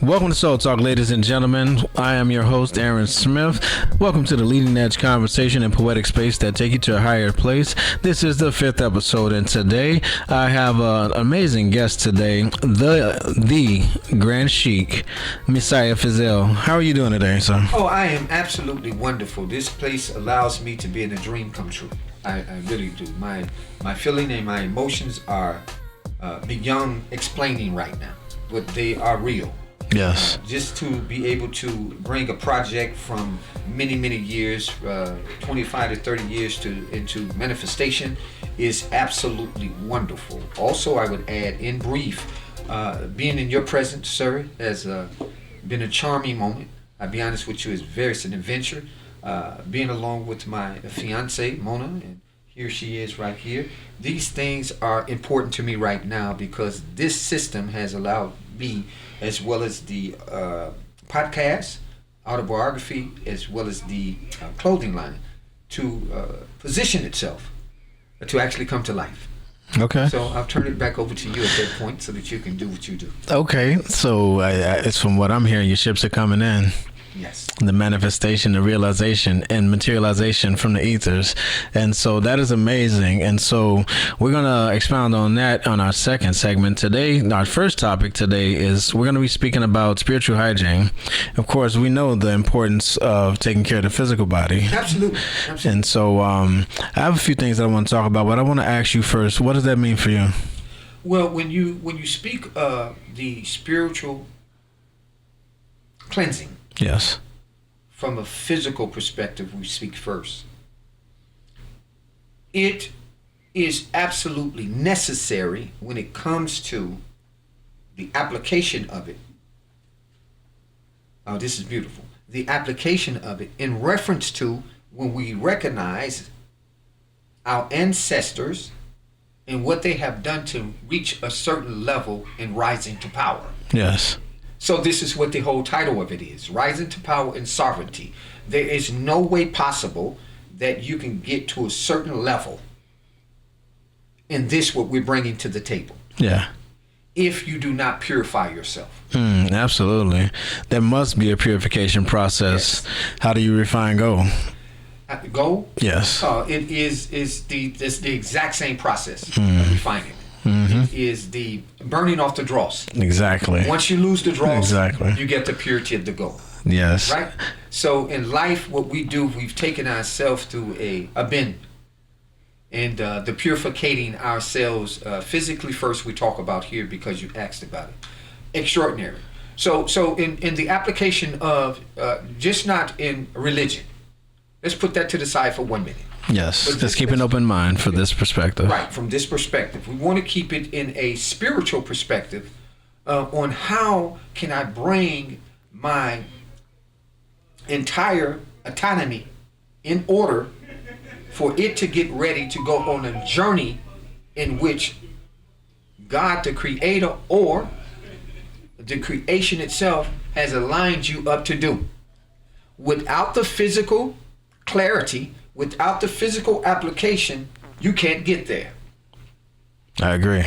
Welcome to SoulTalk, ladies and gentlemen. I am your host, Aaron Smith. Welcome to the leading edge conversation and poetic space that take you to a higher place. This is the 5th episode, and today I have an amazing guest today, the Grand Sheik, Messaih Feazell. How are you doing today, sir? Oh, I am absolutely wonderful. This place allows me to be in a dream come true. I really do. My feeling and my emotions are beyond explaining right now, but they are real. Yes. Just to be able to bring a project from many years, 25 to 30 years into manifestation is absolutely wonderful. Also, I would add, in brief, being in your presence, sir, has been a charming moment. I'll be honest with you, it's an adventure. Being along with my fiance, Mona, and here she is right here. These things are important to me right now because this system has allowed me, as well as the podcast, autobiography, as well as the clothing line, to position itself to actually come to life. Okay. So I'll turn it back over to you at that point so that you can do what you do. Okay. So it's from what I'm hearing, your ships are coming in. Yes. The manifestation, the realization, and materialization from the ethers. And so that is amazing. And so we're going to expound on that on our second segment today. Our first topic today is we're going to be speaking about spiritual hygiene. Of course, we know the importance of taking care of the physical body. Absolutely. And so I have a few things that I want to talk about, but I want to ask you first, what does that mean for you? Well, when you speak of the spiritual cleansing, yes, from a physical perspective, we speak first. It is absolutely necessary when it comes to the application of it. Oh, this is beautiful. The application of it in reference to when we recognize our ancestors and what they have done to reach a certain level in rising to power. Yes. So this is what the whole title of it is, Rising to Power and Sovereignty. There is no way possible that you can get to a certain level in this what we're bringing to the table. Yeah. If you do not purify yourself. Absolutely. There must be a purification process. Yes. How do you refine gold? Gold? Yes. It's the exact same process of refining. Mm-hmm. It is the burning off the dross. Exactly. Once you lose the dross, exactly, you get the purity of the gold. Yes. Right? So in life, what we do, we've taken ourselves through a bend. And the purificating ourselves physically first we talk about here because you asked about it. Extraordinary. So in the application of just not in religion. Let's put that to the side for 1 minute. Yes, just keep an open mind for this perspective. Right, from this perspective. We want to keep it in a spiritual perspective on how can I bring my entire autonomy in order for it to get ready to go on a journey in which God, the creator, or the creation itself has aligned you up to do. Without the physical clarity, without the physical application, you can't get there. I agree.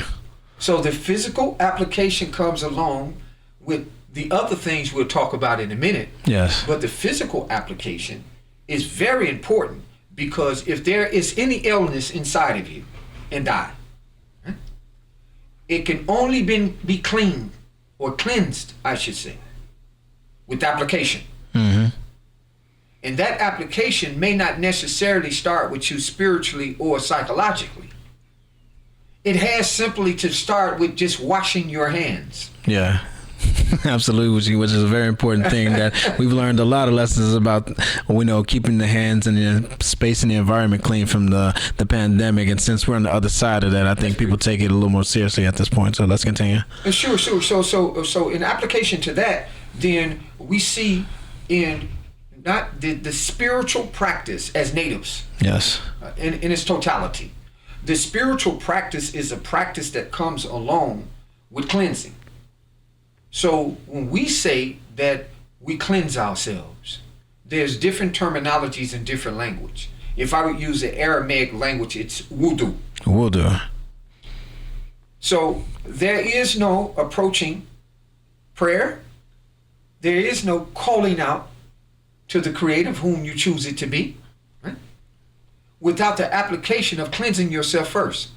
So the physical application comes along with the other things we'll talk about in a minute. Yes. But the physical application is very important because if there is any illness inside of you and die, it can only be cleaned or cleansed, I should say, with application. Mm-hmm. And that application may not necessarily start with you spiritually or psychologically. It has simply to start with just washing your hands. Yeah, absolutely, which is a very important thing that we've learned a lot of lessons about, keeping the hands and the space and the environment clean from the pandemic. And since we're on the other side of that, I think people take it a little more seriously at this point. So let's continue. Sure. So in application to that, then we see in not the spiritual practice as natives. Yes. In its totality. The spiritual practice is a practice that comes along with cleansing. So when we say that we cleanse ourselves, there's different terminologies in different language. If I would use the Aramaic language, it's wudu. Wudu. So there is no approaching prayer There is no calling out to the creator whom you choose it to be, right? Without the application of cleansing yourself first.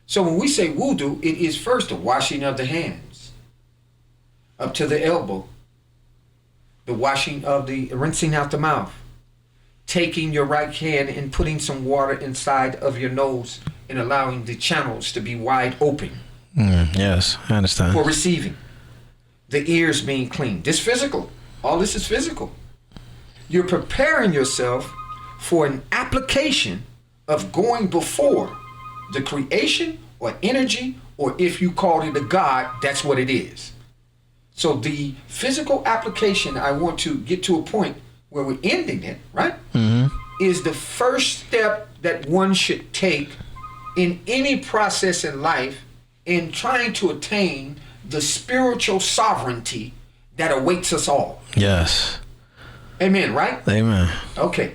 So when we say wudu, it is first the washing of the hands up to the elbow, the washing of the rinsing out the mouth, taking your right hand and putting some water inside of your nose and allowing the channels to be wide open. Yes, I understand. For receiving. The ears being clean. This physical. All this is physical. You're preparing yourself for an application of going before the creation or energy, or if you called it a God, that's what it is. So the physical application, I want to get to a point where we're ending it, right? Is the first step that one should take in any process in life in trying to attain the spiritual sovereignty that awaits us all. Yes. Amen, right? Amen. Okay.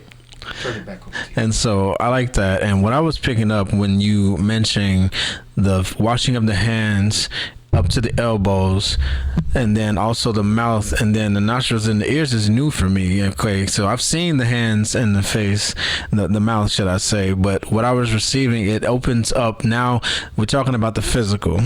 Turn it back over to you. And so I like that. And what I was picking up when you mentioned the washing of the hands up to the elbows, and then also the mouth, and then the nostrils and the ears is new for me. Okay, so I've seen the hands and the face, the mouth, should I say, but what I was receiving, it opens up. Now we're talking about the physical,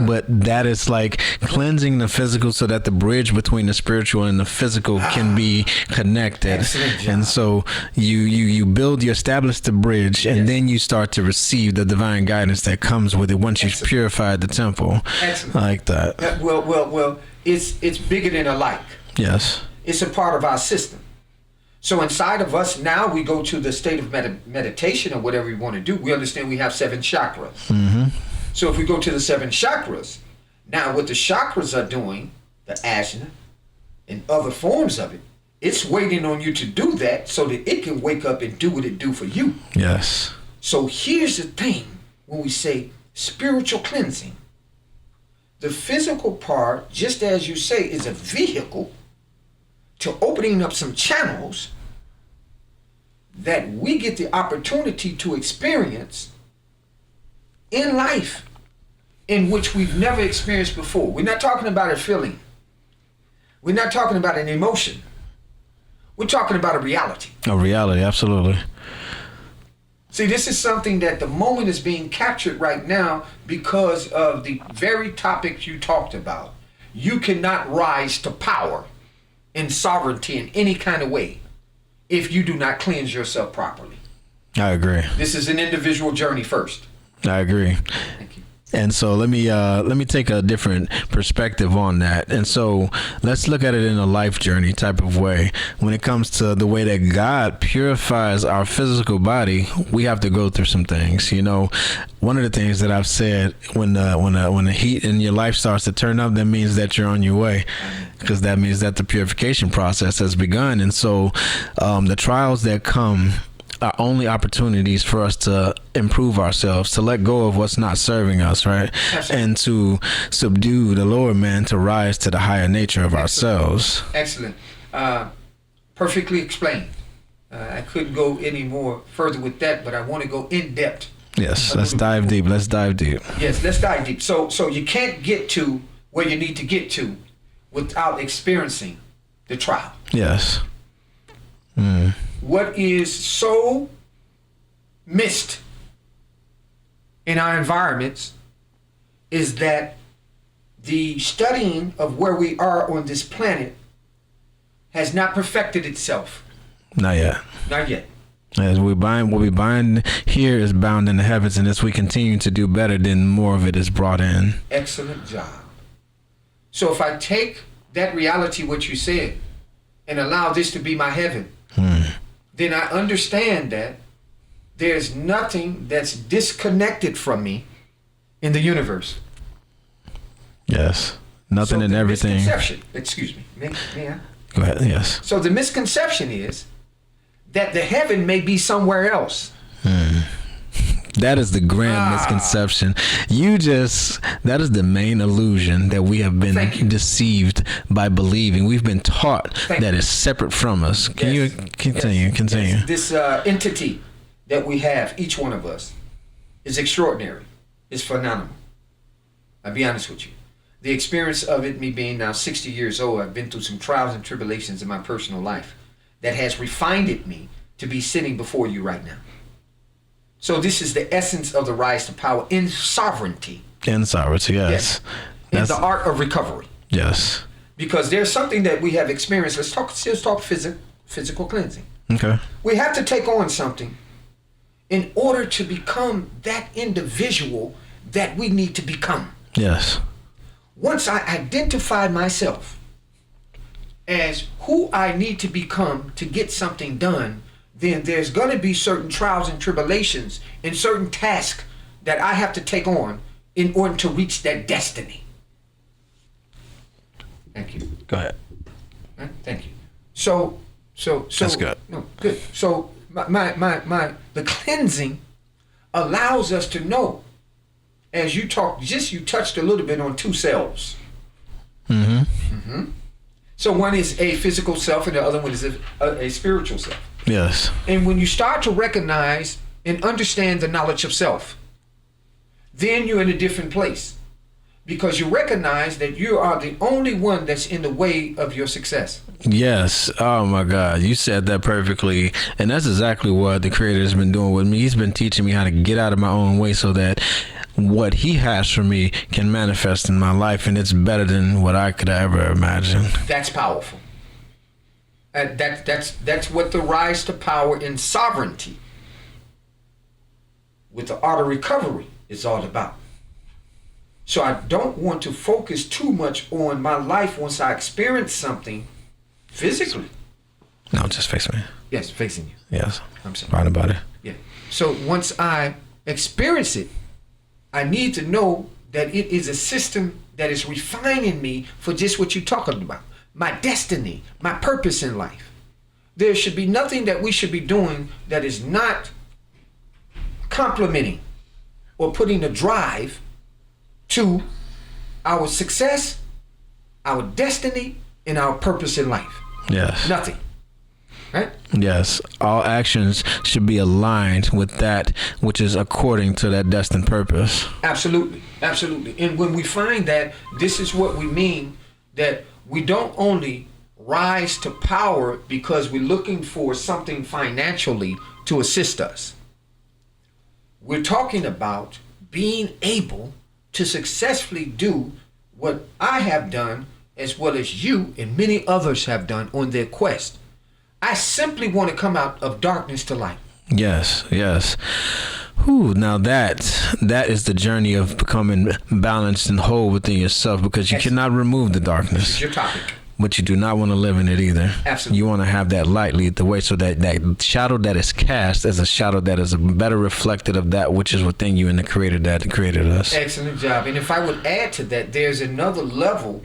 but that is like cleansing the physical so that the bridge between the spiritual and the physical can be connected. And so you establish the bridge, and then you start to receive the divine guidance that comes with it once you've purified the temple. Excellent. I like that. Well, it's bigger than a like. Yes. It's a part of our system. So inside of us now, we go to the state of meditation or whatever we want to do. We understand we have 7 chakras. So if we go to the 7 chakras, now what the chakras are doing, the asana and other forms of it, it's waiting on you to do that so that it can wake up and do what it do for you. Yes. So here's the thing when we say spiritual cleansing. The physical part, just as you say, is a vehicle to opening up some channels that we get the opportunity to experience in life in which we've never experienced before. We're not talking about a feeling. We're not talking about an emotion. We're talking about a reality. A reality, absolutely. See, this is something that the moment is being captured right now because of the very topics you talked about. You cannot rise to power and sovereignty in any kind of way if you do not cleanse yourself properly. I agree. This is an individual journey first. I agree. Thank you. And so let me take a different perspective on that. And so let's look at it in a life journey type of way. When it comes to the way that God purifies our physical body, we have to go through some things. You know, one of the things that I've said, when the heat in your life starts to turn up, that means that you're on your way, because that means that the purification process has begun. And so the trials that come are only opportunities for us to improve ourselves, to let go of what's not serving us, right? Absolutely. And to subdue the lower man to rise to the higher nature of ourselves. Excellent. Perfectly explained. I couldn't go any more further with that, but I want to go in depth. Yes, let's dive deep. Let's dive deep. Yes, let's dive deep. So you can't get to where you need to get to without experiencing the trial. Yes. What is so missed in our environments is that the studying of where we are on this planet has not perfected itself. Not yet. Not yet. As what we bind here is bound in the heavens, and as we continue to do better, then more of it is brought in. Excellent job. So if I take that reality, what you said, and allow this to be my heaven, then I understand that there's nothing that's disconnected from me in the universe. Yes. Nothing and everything. Misconception, excuse me. May I? Go ahead, yes. So the misconception is that the heaven may be somewhere else. That is the grand misconception. That is the main illusion that we have been deceived by believing. We've been taught that it's separate from us. Can you continue? Continue. This entity that we have, each one of us, is extraordinary. It's phenomenal. I'll be honest with you. the experience of it, me being now 60 years old, I've been through some trials and tribulations in my personal life that has refined me to be sitting before you right now. So this is the essence of the rise to power in sovereignty. In sovereignty, yes. In the art of recovery. Yes. Because there's something that we have experienced. Let's talk physical cleansing. Okay. We have to take on something in order to become that individual that we need to become. Yes. Once I identify myself as who I need to become to get something done, then there's going to be certain trials and tribulations and certain tasks that I have to take on in order to reach that destiny. Thank you. Go ahead. Thank you. So that's good. No, good. So the cleansing allows us to know, as you touched a little bit on two selves. Mm-hmm. Mm-hmm. So one is a physical self and the other one is a spiritual self. Yes. And when you start to recognize and understand the knowledge of self, then you're in a different place. Because you recognize that you are the only one that's in the way of your success. Yes. Oh my God. You said that perfectly. And that's exactly what the Creator has been doing with me. He's been teaching me how to get out of my own way so that what He has for me can manifest in my life. And it's better than what I could ever imagine. That's powerful. That's what the rise to power in sovereignty with the art of recovery is all about. So I don't want to focus too much on my life once I experience something physically. No, just face me. Yes, facing you. Yes. I'm sorry. Right about it. Yeah. So once I experience it, I need to know that it is a system that is refining me for just what you're talking about. My destiny, my purpose in life. There should be nothing that we should be doing that is not complementing or putting a drive to our success, our destiny, and our purpose in life. Yes. Nothing. Right? Yes. All actions should be aligned with that which is according to that destined purpose. Absolutely. Absolutely. And when we find that, this is what we mean, that we don't only rise to power because we're looking for something financially to assist us. We're talking about being able to successfully do what I have done, as well as you and many others have done on their quest. I simply want to come out of darkness to light. Yes, yes. Whew, now that is the journey of becoming balanced and whole within yourself, because you cannot remove the darkness. This is your topic. But you do not want to live in it either. Absolutely. You want to have that light lead the way, so that shadow that is cast is a shadow that is a better reflected of that which is within you and the Creator that created us. Excellent job. And if I would add to that, there's another level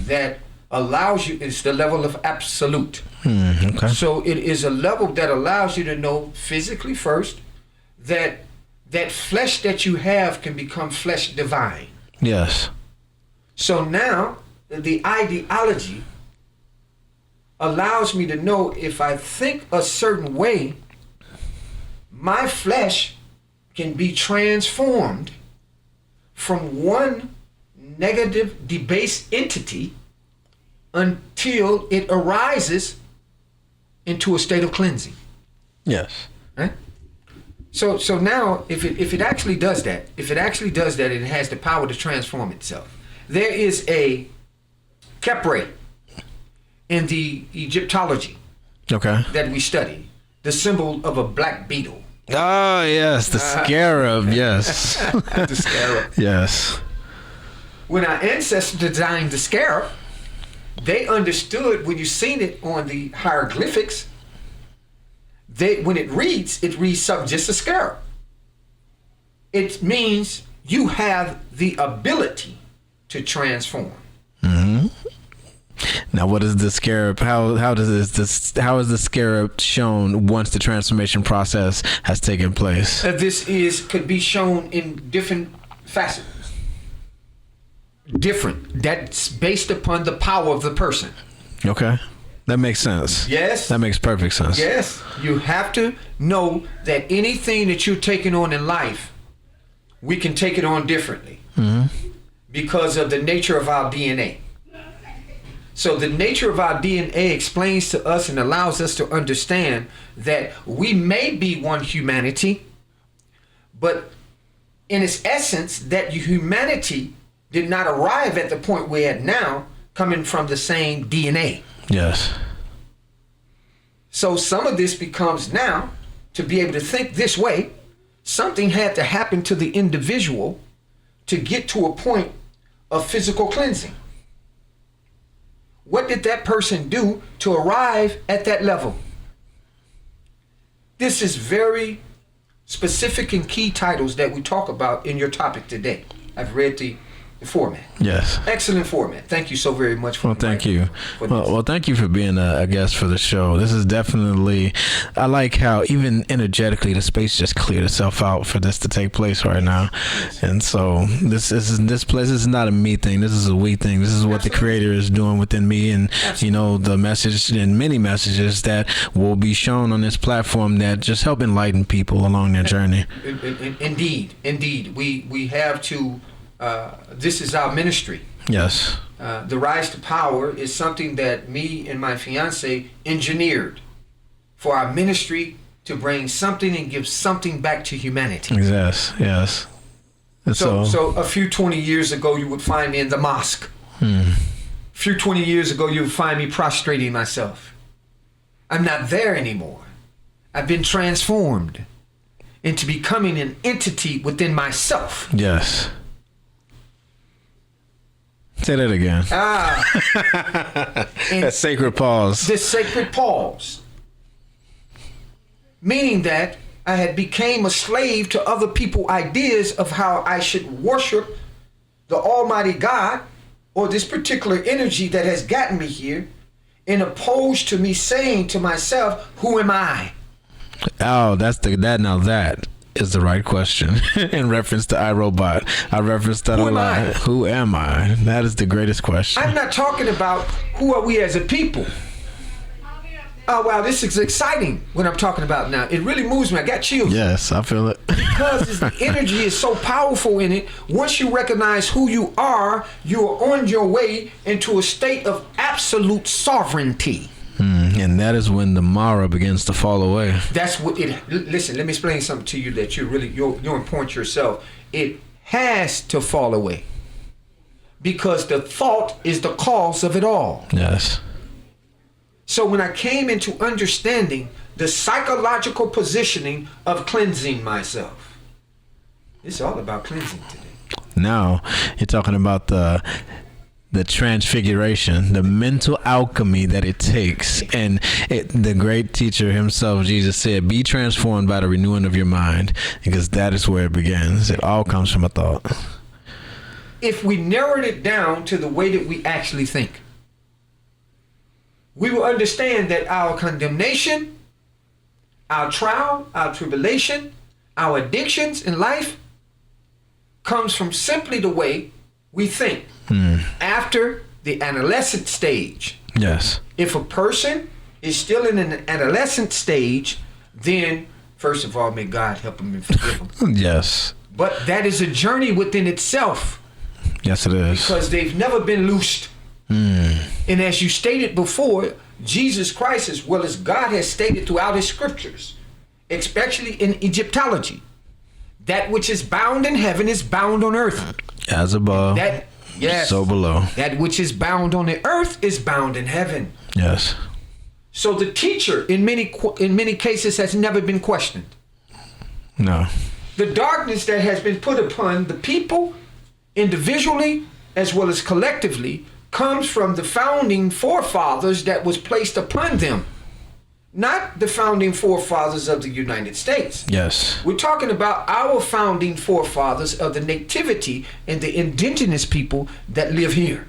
that allows you, it's the level of absolute. Okay. So it is a level that allows you to know physically first that flesh that you have can become flesh divine. Yes. So now the ideology allows me to know if I think a certain way, my flesh can be transformed from one negative, debased entity until it arises into a state of cleansing. Yes. Right? So now, if it actually does that, it has the power to transform itself. There is a Kepre in the Egyptology that we study, the symbol of a black beetle. Oh, yes, the scarab, yes. The scarab. Yes. When our ancestors designed the scarab, they understood, when you seen it on the hieroglyphics, when it reads just a scarab. It means you have the ability to transform. Mm-hmm. Now, what is the scarab? How is the scarab shown once the transformation process has taken place? This could be shown in different facets. Different. That's based upon the power of the person. Okay. That makes sense. Yes. That makes perfect sense. Yes. You have to know that anything that you're taking on in life, we can take it on differently. Mm-hmm. because of the nature of our DNA. So the nature of our DNA explains to us and allows us to understand that we may be one humanity, but in its essence, that humanity did not arrive at the point we're at now, coming from the same DNA. Yes. So some of this becomes now, to be able to think this way, something had to happen to the individual to get to a point of physical cleansing. What did that person do to arrive at that level? This is very specific and key titles that we talk about in your topic today. I've read the format. Yes. Excellent format. Thank you so very much for thank you. Well, thank you for being a guest for the show. This is definitely, I like how even energetically the space just cleared itself out for this to take place right now. And so this place is not a me thing. This is a we thing. This is what the Creator is doing within me, and you know, the message and many messages that will be shown on this platform that just help enlighten people along their journey. Indeed. We have to. This is our ministry. Yes. The Rise to Power is something that me and my fiance engineered for our ministry to bring something and give something back to humanity. Yes. So a few 20 years ago, you would find me in the mosque. A few 20 years ago, you would find me prostrating myself. I'm not there anymore. I've been transformed into becoming an entity within myself. Yes. Say that again. That sacred pause. This sacred pause. Meaning that I had became a slave to other people's ideas of how I should worship the Almighty God or this particular energy that has gotten me here, in opposed to me saying to myself, who am I? Oh, that is the right question. In reference to iRobot, I referenced that a lot. Who am I? That is the greatest question. I'm not talking about who are we as a people. Oh wow, this is exciting what I'm talking about now. It really moves me. I got chills. Yes, I feel it. Because the energy is so powerful in it. Once you recognize who you are on your way into a state of absolute sovereignty. And that is when the Mara begins to fall away. That's what it. Listen, let me explain something to you that you're important yourself. It has to fall away because the thought is the cause of it all. Yes. So when I came into understanding the psychological positioning of cleansing myself, it's all about cleansing today. Now you're talking about the transfiguration, the mental alchemy that it takes. And the great teacher himself, Jesus, said, be transformed by the renewing of your mind, because that is where it begins. It all comes from a thought. If we narrowed it down to the way that we actually think, we will understand that our condemnation, our trial, our tribulation, our addictions in life comes from simply the way we think. After the adolescent stage. Yes. If a person is still in an adolescent stage, then first of all, may God help them and forgive them. Yes. But that is a journey within itself. Yes, it is. Because they've never been loosed. And as you stated before, Jesus Christ, as well as God has stated throughout his scriptures, especially in Egyptology, that which is bound in heaven is bound on earth. As above. Yes. So below. That which is bound on the earth is bound in heaven. Yes. So the teacher, in many cases, has never been questioned. No. The darkness that has been put upon the people, individually as well as collectively, comes from the founding forefathers that was placed upon them. Not the founding forefathers of the United States. Yes. We're talking about our founding forefathers of the nativity and the indigenous people that live here.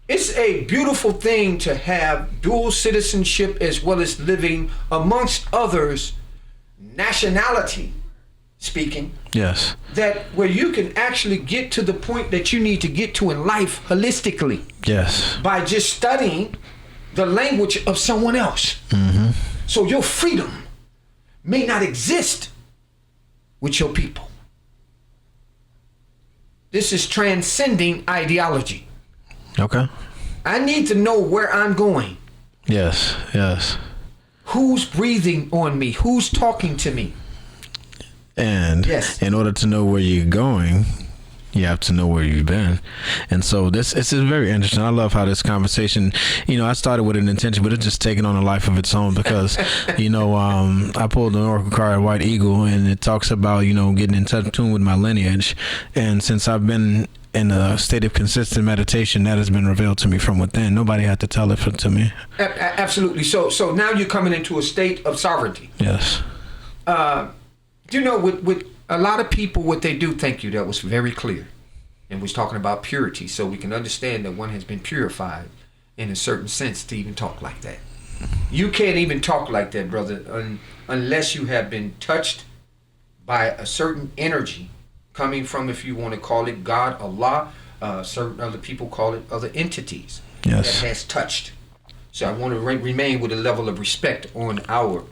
It's a beautiful thing to have dual citizenship as well as living amongst others, nationality speaking. Yes. That where you can actually get to the point that you need to get to in life holistically. Yes. By just studying the language of someone else. So your freedom may not exist with your people. This is transcending ideology. Okay. I need to know where I'm going. Yes. Yes. Who's breathing on me? Who's talking to me? And in order to know where you're going, you have to know where you've been. And so this is very interesting. I love how this conversation, I started with an intention, but it's just taken on a life of its own because, I pulled an oracle card, White Eagle, and it talks about, getting in tune with my lineage. And since I've been in a state of consistent meditation, that has been revealed to me from within. Nobody had to tell it to me. Absolutely. So now you're coming into a state of sovereignty. Yes. With a lot of people, what they do, thank you, that was very clear. And was talking about purity, so we can understand that one has been purified in a certain sense to even talk like that. You can't even talk like that, brother, unless you have been touched by a certain energy coming from, if you want to call it God, Allah, certain other people call it other entities. Yes. That has touched. So I want to remain with a level of respect on our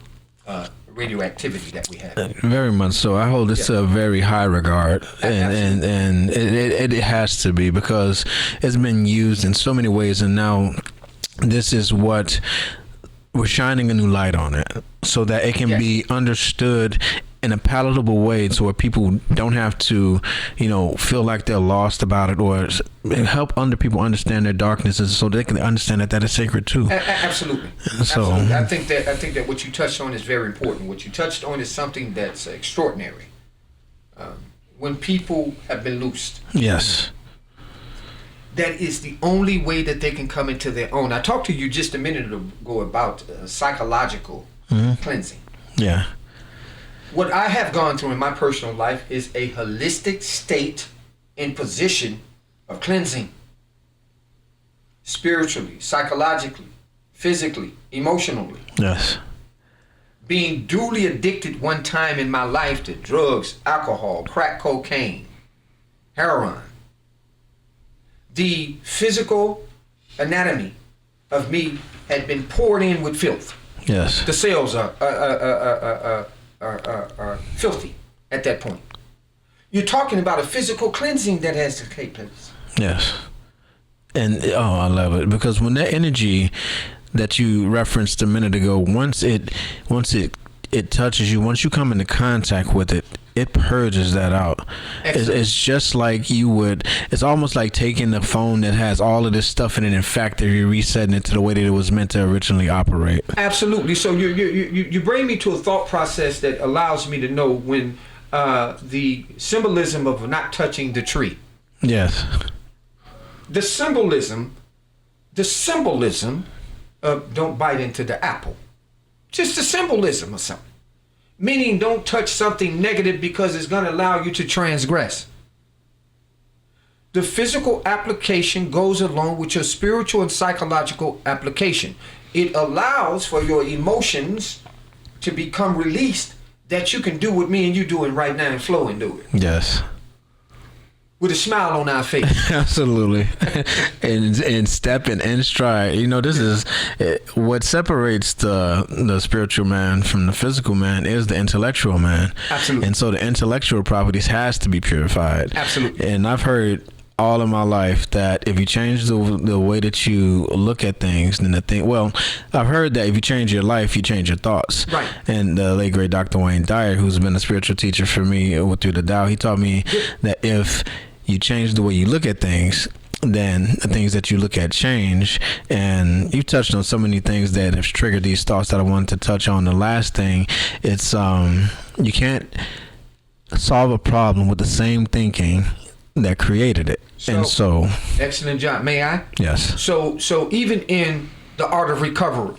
radioactivity that we have. Very much so. I hold this to a very high regard, and it has to be, because it's been used in so many ways, and now this is what we're shining a new light on it, so that it can be understood in a palatable way, so where people don't have to, feel like they're lost about it, or help people understand their darknesses, so they can understand that is sacred too. Absolutely. So absolutely. I think that what you touched on is very important. What you touched on is something that's extraordinary. When people have been loosed. Yes. That is the only way that they can come into their own. I talked to you just a minute ago about psychological cleansing. Yeah. What I have gone through in my personal life is a holistic state and position of cleansing. Spiritually, psychologically, physically, emotionally. Yes. Being duly addicted one time in my life to drugs, alcohol, crack cocaine, heroin. The physical anatomy of me had been poured in with filth. Yes. The cells are filthy at that point. You're talking about a physical cleansing that has to take place. Yes. And I love it, because when that energy that you referenced a minute ago, once it touches you, once you come into contact with it, it purges that out. It's just like it's almost like taking the phone that has all of this stuff in it, in fact, you're resetting it to the way that it was meant to originally operate. Absolutely. So you bring me to a thought process that allows me to know when the symbolism of not touching the tree. Yes. The symbolism of don't bite into the apple. Just the symbolism of something. Meaning don't touch something negative, because it's going to allow you to transgress. The physical application goes along with your spiritual and psychological application. It allows for your emotions to become released, that you can do what me and you doing right now and flow and do it. Yes. With a smile on our face. Absolutely. and stepping in stride. This is what separates the spiritual man from the physical man is the intellectual man. Absolutely. And so the intellectual properties has to be purified. Absolutely. And I've heard all of my life that if you change the way that you look at things, then I've heard that if you change your life, you change your thoughts. Right. And the late great Dr. Wayne Dyer, who's been a spiritual teacher for me through the Tao, he taught me that if you change the way you look at things, then the things that you look at change. And you touched on so many things that have triggered these thoughts that I wanted to touch on. The last thing, it's you can't solve a problem with the same thinking that created it. So excellent job. May I? Yes. So even in the art of recovery,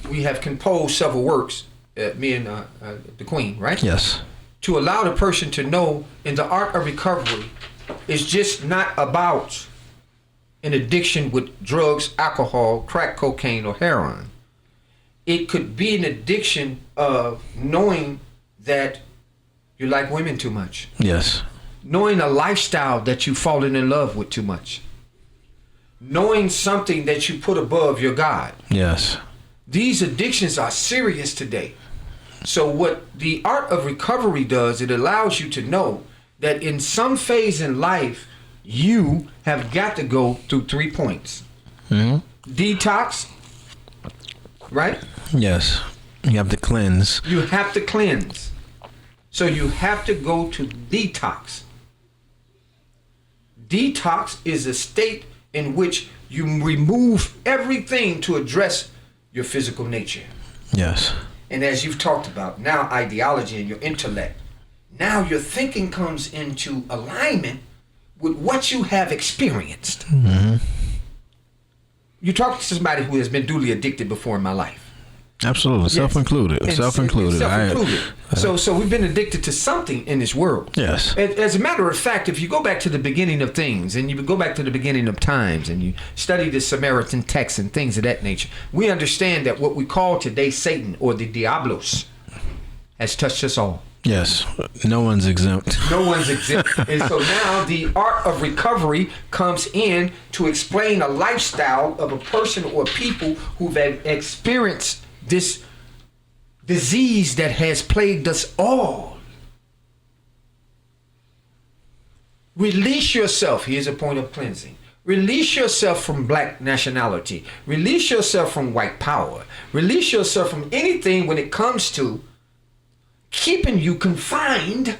we have composed several works, me and the Queen, right? Yes. To allow the person to know, in the art of recovery, is just not about an addiction with drugs, alcohol, crack cocaine, or heroin. It could be an addiction of knowing that you like women too much. Yes. Knowing a lifestyle that you've fallen in love with too much. Knowing something that you put above your God. Yes. These addictions are serious today. So what the art of recovery does, it allows you to know that in some phase in life, you have got to go through 3 points. Detox, right? Yes. You have to cleanse. You have to cleanse. So you have to go to detox. Detox is a state in which you remove everything to address your physical nature. Yes. And as you've talked about, now ideology and your intellect, now your thinking comes into alignment with what you have experienced. You talk to somebody who has been duly addicted before in my life. Absolutely. Yes. Self-included. Self-included. So we've been addicted to something in this world. Yes. As a matter of fact, if you go back to the beginning of things and you go back to the beginning of times and you study the Samaritan text and things of that nature, we understand that what we call today Satan or the Diablos has touched us all. Yes. No one's exempt. No one's exempt. And so now the art of recovery comes in to explain a lifestyle of a person or people who've experienced this disease that has plagued us all. Release yourself. Here's a point of cleansing. Release yourself from black nationality. Release yourself from white power. Release yourself from anything when it comes to keeping you confined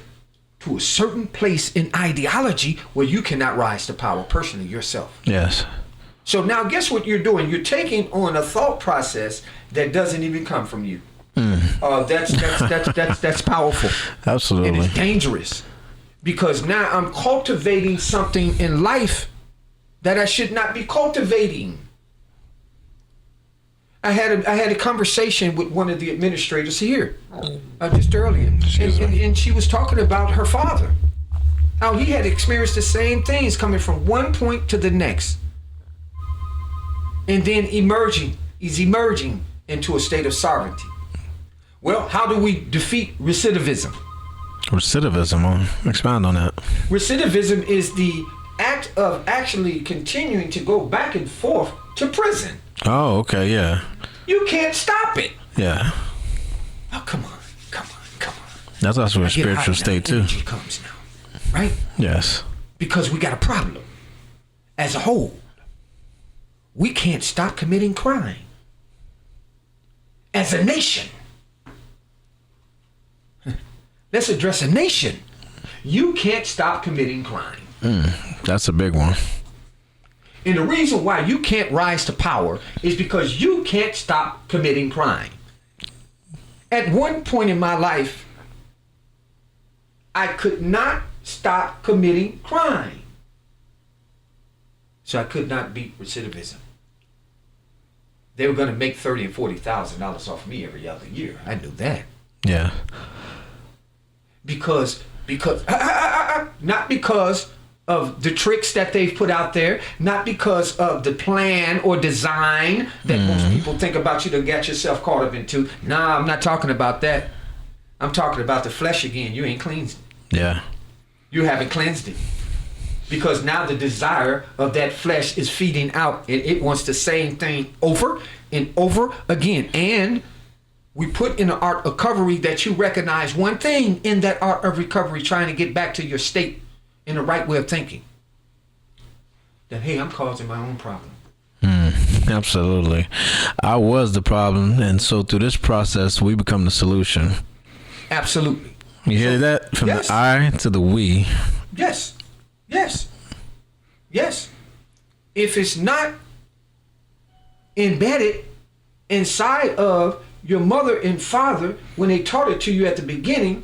to a certain place in ideology where you cannot rise to power personally yourself. Yes. So now guess what you're doing? You're taking on a thought process that doesn't even come from you. That's powerful. Absolutely. And it's dangerous because now I'm cultivating something in life that I should not be cultivating. I had a conversation with one of the administrators here just earlier, and she was talking about her father, how he had experienced the same things coming from one point to the next, and then emerging into a state of sovereignty. Well, how do we defeat recidivism? Recidivism, expound on that. Recidivism is the act of actually continuing to go back and forth to prison. Oh, okay, yeah. You can't stop it. Yeah. Oh, come on. That's also a spiritual state too. Energy comes now, right? Yes. Because we got a problem. As a whole, we can't stop committing crime. As a nation. Let's address a nation. You can't stop committing crime. That's a big one. And the reason why you can't rise to power is because you can't stop committing crime. At one point in my life, I could not stop committing crime. So I could not beat recidivism. They were going to make $30,000 and $40,000 off me every other year. I knew that. Yeah. Because not because of the tricks that they've put out there, not because of the plan or design that most people think about you to get yourself caught up into. Nah, I'm not talking about that. I'm talking about the flesh again. You ain't cleansed it. Yeah. You haven't cleansed it. Because now the desire of that flesh is feeding out. It wants the same thing over and over again. And we put in the art of recovery that you recognize one thing in that art of recovery, trying to get back to your state in the right way of thinking. That, hey, I'm causing my own problem. Absolutely. I was the problem, and so through this process, we become the solution. Absolutely. You hear that? From yes. the I to the we. Yes. If it's not embedded inside of your mother and father when they taught it to you at the beginning,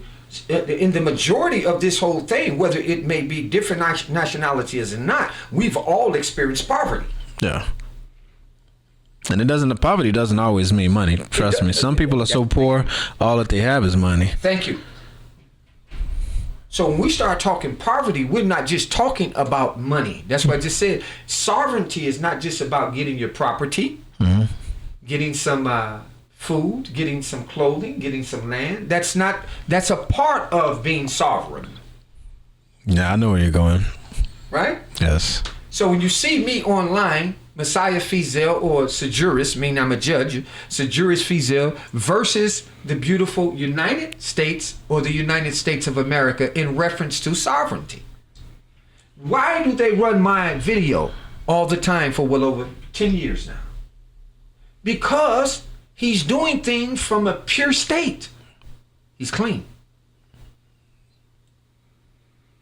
in the majority of this whole thing, whether it may be different nationalities or not, we've all experienced poverty. Yeah. And the poverty doesn't always mean money. Trust me. Some people are so poor, all that they have is money. Thank you. So when we start talking poverty, we're not just talking about money. That's what I just said. Sovereignty is not just about getting your property, getting some food, getting some clothing, getting some land. That's a part of being sovereign. Yeah, I know where you're going. Right? Yes. So when you see me online Messaih Feazell, or Sejuris, meaning I'm a judge, Sejuris Feazell, versus the beautiful United States or the United States of America in reference to sovereignty. Why do they run my video all the time for well over 10 years now? Because he's doing things from a pure state. He's clean.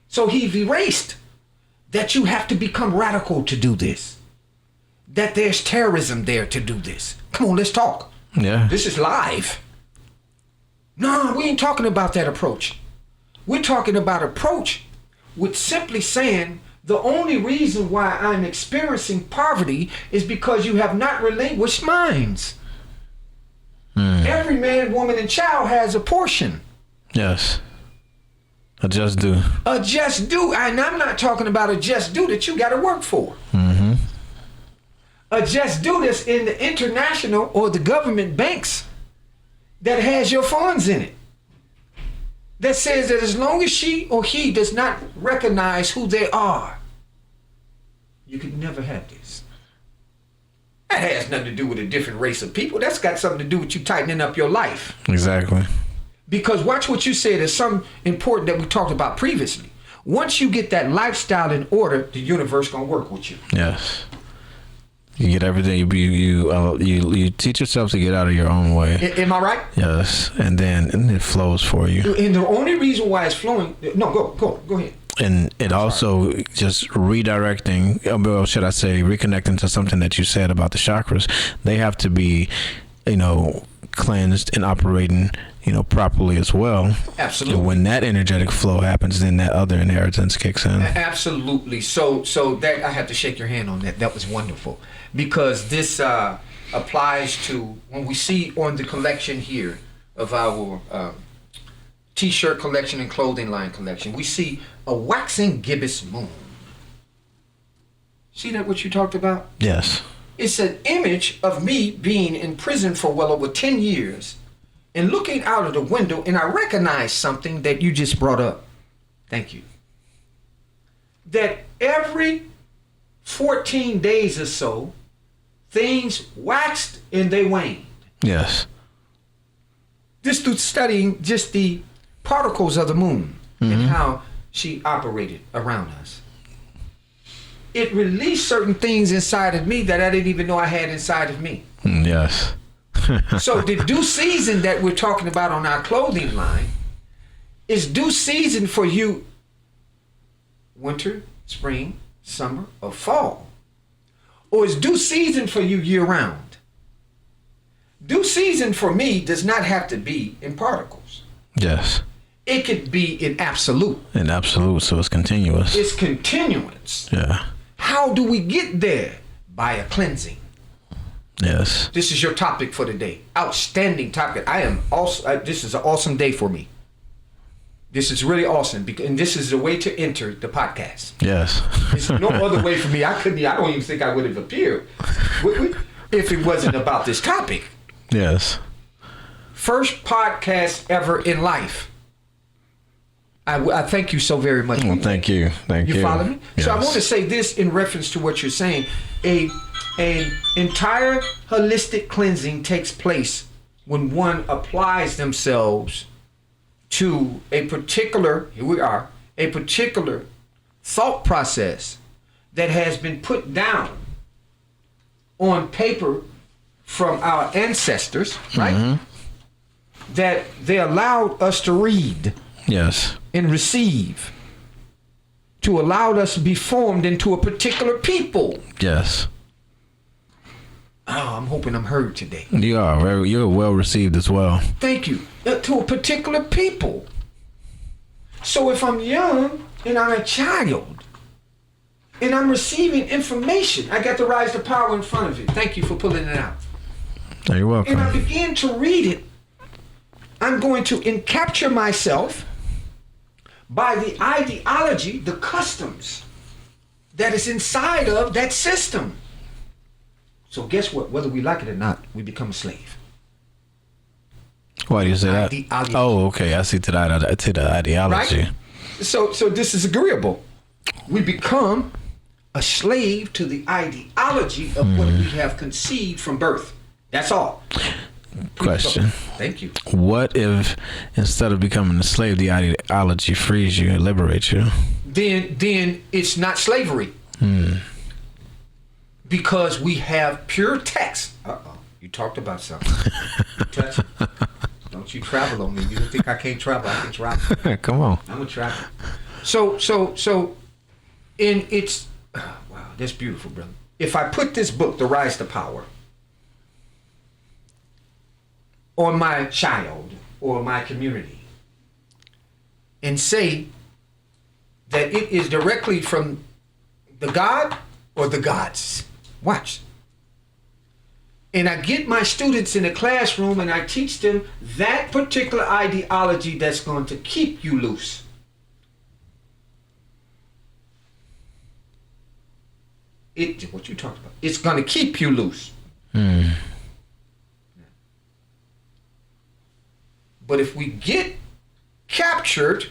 So he's erased that you have to become radical to do this. That there's terrorism there to do this. Come on, let's talk. Yeah. This is live. No, we ain't talking about that approach. We're talking about approach with simply saying the only reason why I'm experiencing poverty is because you have not relinquished minds. Every man, woman, and child has a portion. Yes. A just due. A just due. And I'm not talking about a just due that you got to work for. Mm-hmm. A just due that's in the international or the government banks that has your funds in it. That says that as long as she or he does not recognize who they are, you could never have this. That has nothing to do with a different race of people. That's got something to do with you tightening up your life. Exactly. Because watch what you said is something important that we talked about previously. Once you get that lifestyle in order, the universe gonna work with you. Yes. You get everything. You teach yourself to get out of your own way. Am I right? Yes, and it flows for you. And the only reason why it's flowing. No, go ahead. And it also just redirecting, or should I say, reconnecting to something that you said about the chakras. They have to be, cleansed and operating, properly as well. Absolutely. And when that energetic flow happens, then that other inheritance kicks in. Absolutely. So that I have to shake your hand on that. That was wonderful, because this applies to when we see on the collection here of our T-shirt collection and clothing line collection, we see a waxing gibbous moon. See that what you talked about? Yes. It's an image of me being in prison for well over 10 years and looking out of the window, and I recognize something that you just brought up. Thank you. That every 14 days or so, things waxed and they waned. Yes. This through studying just the particles of the moon and how she operated around us. It released certain things inside of me that I didn't even know I had inside of me. Yes. So the due season that we're talking about on our clothing line is due season for you winter, spring, summer, or fall. Or is due season for you year round. Due season for me does not have to be in particles. Yes. It could be in absolute. In absolute, so it's continuous. It's continuance. Yeah. How do we get there? By a cleansing. Yes. This is your topic for today. Outstanding topic. I am also. This is an awesome day for me. This is really awesome, and this is the way to enter the podcast. Yes. There's no other way for me. I don't even think I would have appeared if it wasn't about this topic. Yes. First podcast ever in life. I thank you so very much. Well, thank you. Thank you. You follow me? Yes. So I want to say this in reference to what you're saying. An entire holistic cleansing takes place when one applies themselves to a particular thought process that has been put down on paper from our ancestors, right? That they allowed us to read. Yes. And receive, to allow us to be formed into a particular people. Yes. Oh, I'm hoping I'm heard today. You're well received as well. Thank you. To a particular people. So if I'm young and I'm a child and I'm receiving information, I got to rise to power in front of it. Thank you for pulling it out. You're welcome. And I begin to read it. I'm going to encapture myself by the ideology, the customs that is inside of that system. So guess what? Whether we like it or not, we become a slave. Why do you say that? Ideology. Oh, okay. I see to the ideology. Right? So this is agreeable. We become a slave to the ideology ideology of what we have conceived from birth. That's all. Question. Thank you. What if instead of becoming a slave, the ideology frees you and liberates you? Then it's not slavery. Because we have pure text. You talked about something. You touched it. Don't you travel on me. You don't think I can't travel. I can travel. Come on. I'm a traveler. So in it's wow, that's beautiful, brother. If I put this book, The Rise to Power, on my child or my community and say that it is directly from the God or the gods, watch. And I get my students in the classroom and I teach them that particular ideology that's going to keep you loose. What you talking about? It's going to keep you loose. But if we get captured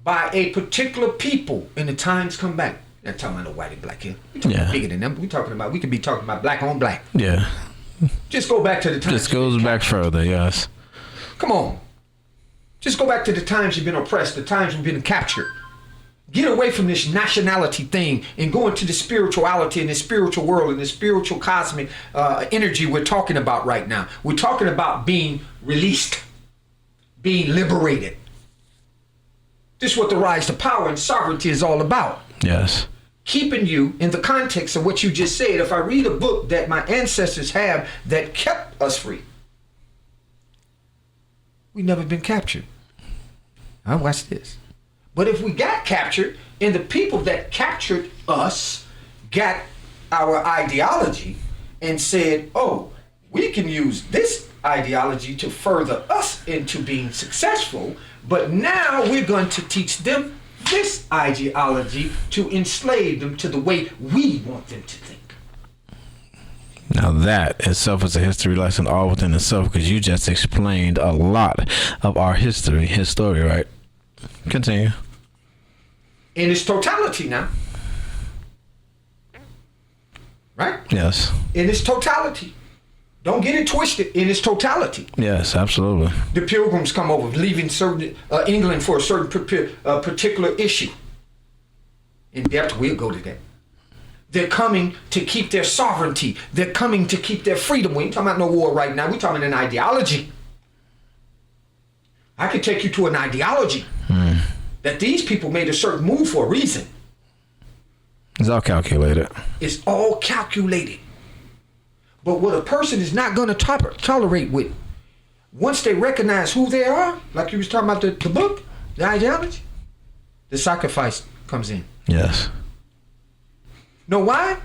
by a particular people and the times come back, not talking about no white and black here. We're talking bigger than them. We could be talking about black on black. Yeah. Just go back to the times. Just goes back further, yes. Come on. Just go back to the times you've been oppressed, the times you've been captured. Get away from this nationality thing and go into the spirituality and the spiritual world and the spiritual cosmic energy we're talking about right now. We're talking about being released, being liberated. This is what the rise to power and sovereignty is all about. Yes. Keeping you in the context of what you just said. If I read a book that my ancestors have that kept us free, we've never been captured. Now watch this. But if we got captured and the people that captured us got our ideology and said, oh, we can use this ideology to further us into being successful, but now we're going to teach them this ideology to enslave them to the way we want them to think. Now that itself is a history lesson all within itself, because you just explained a lot of our history, his story, right? Continue. In its totality now. Right? Yes. In its totality. Don't get it twisted. In its totality. Yes, absolutely. The Pilgrims come over, leaving certain England for a certain particular issue. In depth, we'll go to that. They're coming to keep their sovereignty. They're coming to keep their freedom. We ain't talking about no war right now. We're talking an ideology. I could take you to an ideology that these people made a certain move for a reason. It's all calculated. It's all calculated. But what a person is not going to tolerate with, once they recognize who they are, like you was talking about the book, the ideology, the sacrifice comes in. Yes. Know why?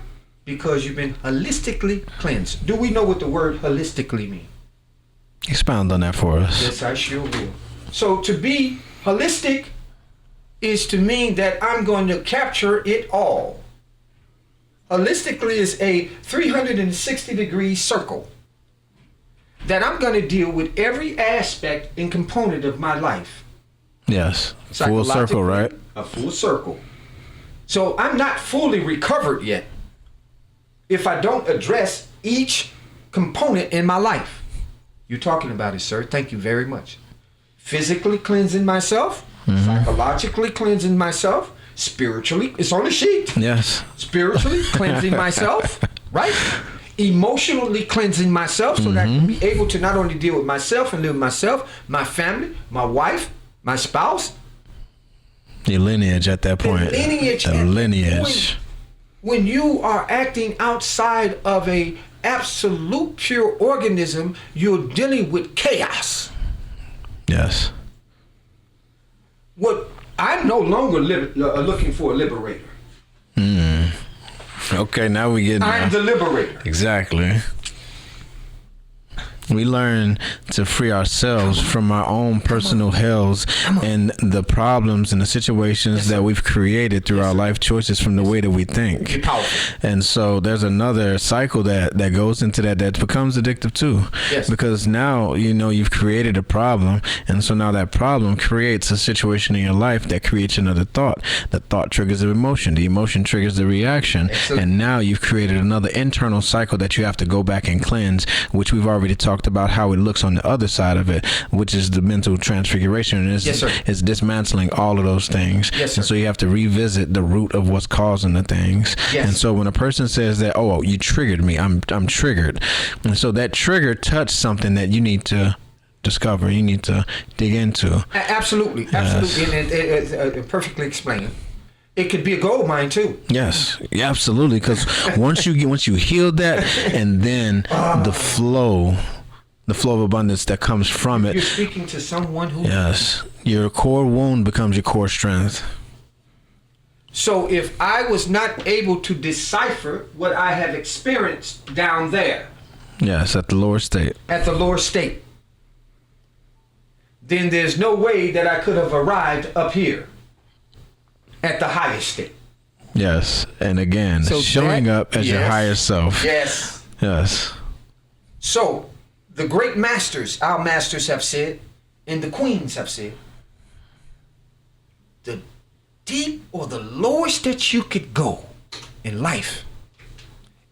Because you've been holistically cleansed. Do we know what the word holistically means? Expound on that for us. Yes, I sure will. So to be holistic is to mean that I'm going to capture it all. Holistically is a 360-degree circle that I'm going to deal with every aspect and component of my life. Yes. Full circle, right? A full circle. So I'm not fully recovered yet if I don't address each component in my life. You're talking about it, sir. Thank you very much. Physically cleansing myself, psychologically cleansing myself, spiritually, it's on the sheet. Yes. Spiritually cleansing myself, right? Emotionally cleansing myself so that I can be able to not only deal with myself and live with myself, my family, my wife, my spouse. The lineage at that point. The lineage. When you are acting outside of a absolute pure organism, you're dealing with chaos. Yes. What I'm no longer looking for a liberator. Okay, now we get. I'm the liberator. Exactly. We learn to free ourselves from our own personal hells and the problems and the situations that we've created through our life choices from the way that we think. And so there's another cycle that goes into that becomes addictive too. Yes. Because now, you've created a problem. And so now that problem creates a situation in your life that creates another thought. The thought triggers the emotion. The emotion triggers the reaction. Excellent. And now you've created another internal cycle that you have to go back and cleanse, which we've already talked about how it looks on the other side of it, which is the mental transfiguration. And it's dismantling all of those things. Yes, sir. And so you have to revisit the root of what's causing the things. Yes. And so when a person says that, oh, you triggered me, I'm triggered. And so that trigger touched something that you need to discover, you need to dig into. Absolutely. Yes. And it perfectly explained. It could be a gold mine too. Yes, yeah, absolutely. Because once you heal that, and then the flow of abundance that comes from it. You're speaking to someone who. Yes, your core wound becomes your core strength. So if I was not able to decipher what I have experienced down there. Yes, at the lower state. Then there's no way that I could have arrived up here at the highest state. Yes, and again, so showing up as your higher self. Yes. Yes. So the great masters, our masters have said, and the queens have said, the deep or the lowest that you could go in life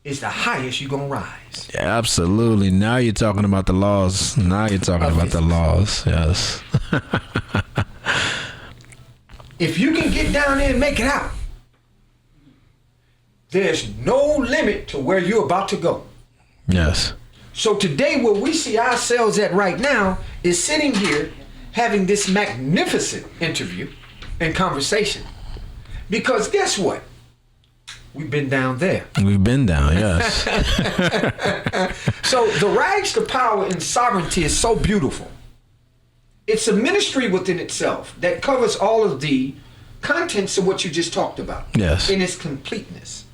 is the highest you're going to rise. Yeah, absolutely. Now you're talking about the laws. Yes. If you can get down there and make it out, there's no limit to where you're about to go. Yes. So today, where we see ourselves at right now is sitting here having this magnificent interview and conversation. Because guess what? We've been down there. We've been down, yes. So the rags to power and sovereignty is so beautiful. It's a ministry within itself that covers all of the contents of what you just talked about. Yes. In its completeness.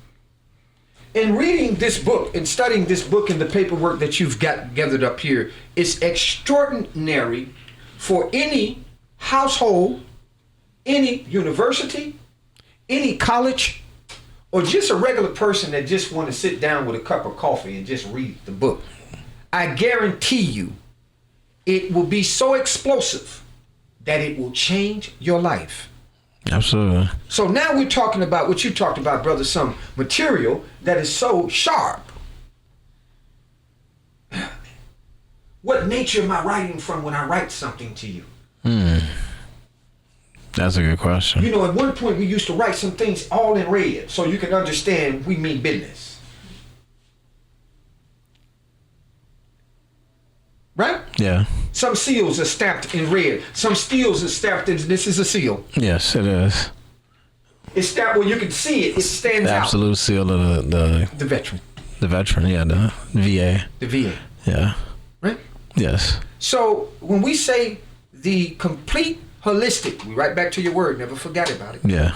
In reading this book and studying this book and the paperwork that you've got gathered up here, it's extraordinary for any household, any university, any college, or just a regular person that just want to sit down with a cup of coffee and just read the book. I guarantee you, it will be so explosive that it will change your life. Absolutely. So now we're talking about what you talked about, brother, some material that is so sharp. What nature am I writing from when I write something to you? That's a good question. At one point we used to write some things all in red so you can understand we mean business. Right? Yeah. Some seals are stamped in red. Some steels are stamped in, this is a seal. Yes, it is. It's stamped where you can see it. It stands the out. Absolute seal of the veteran. The veteran, yeah, the VA. The VA. Yeah. Right? Yes. So when we say the complete holistic, we right back to your word, never forget about it. Yeah.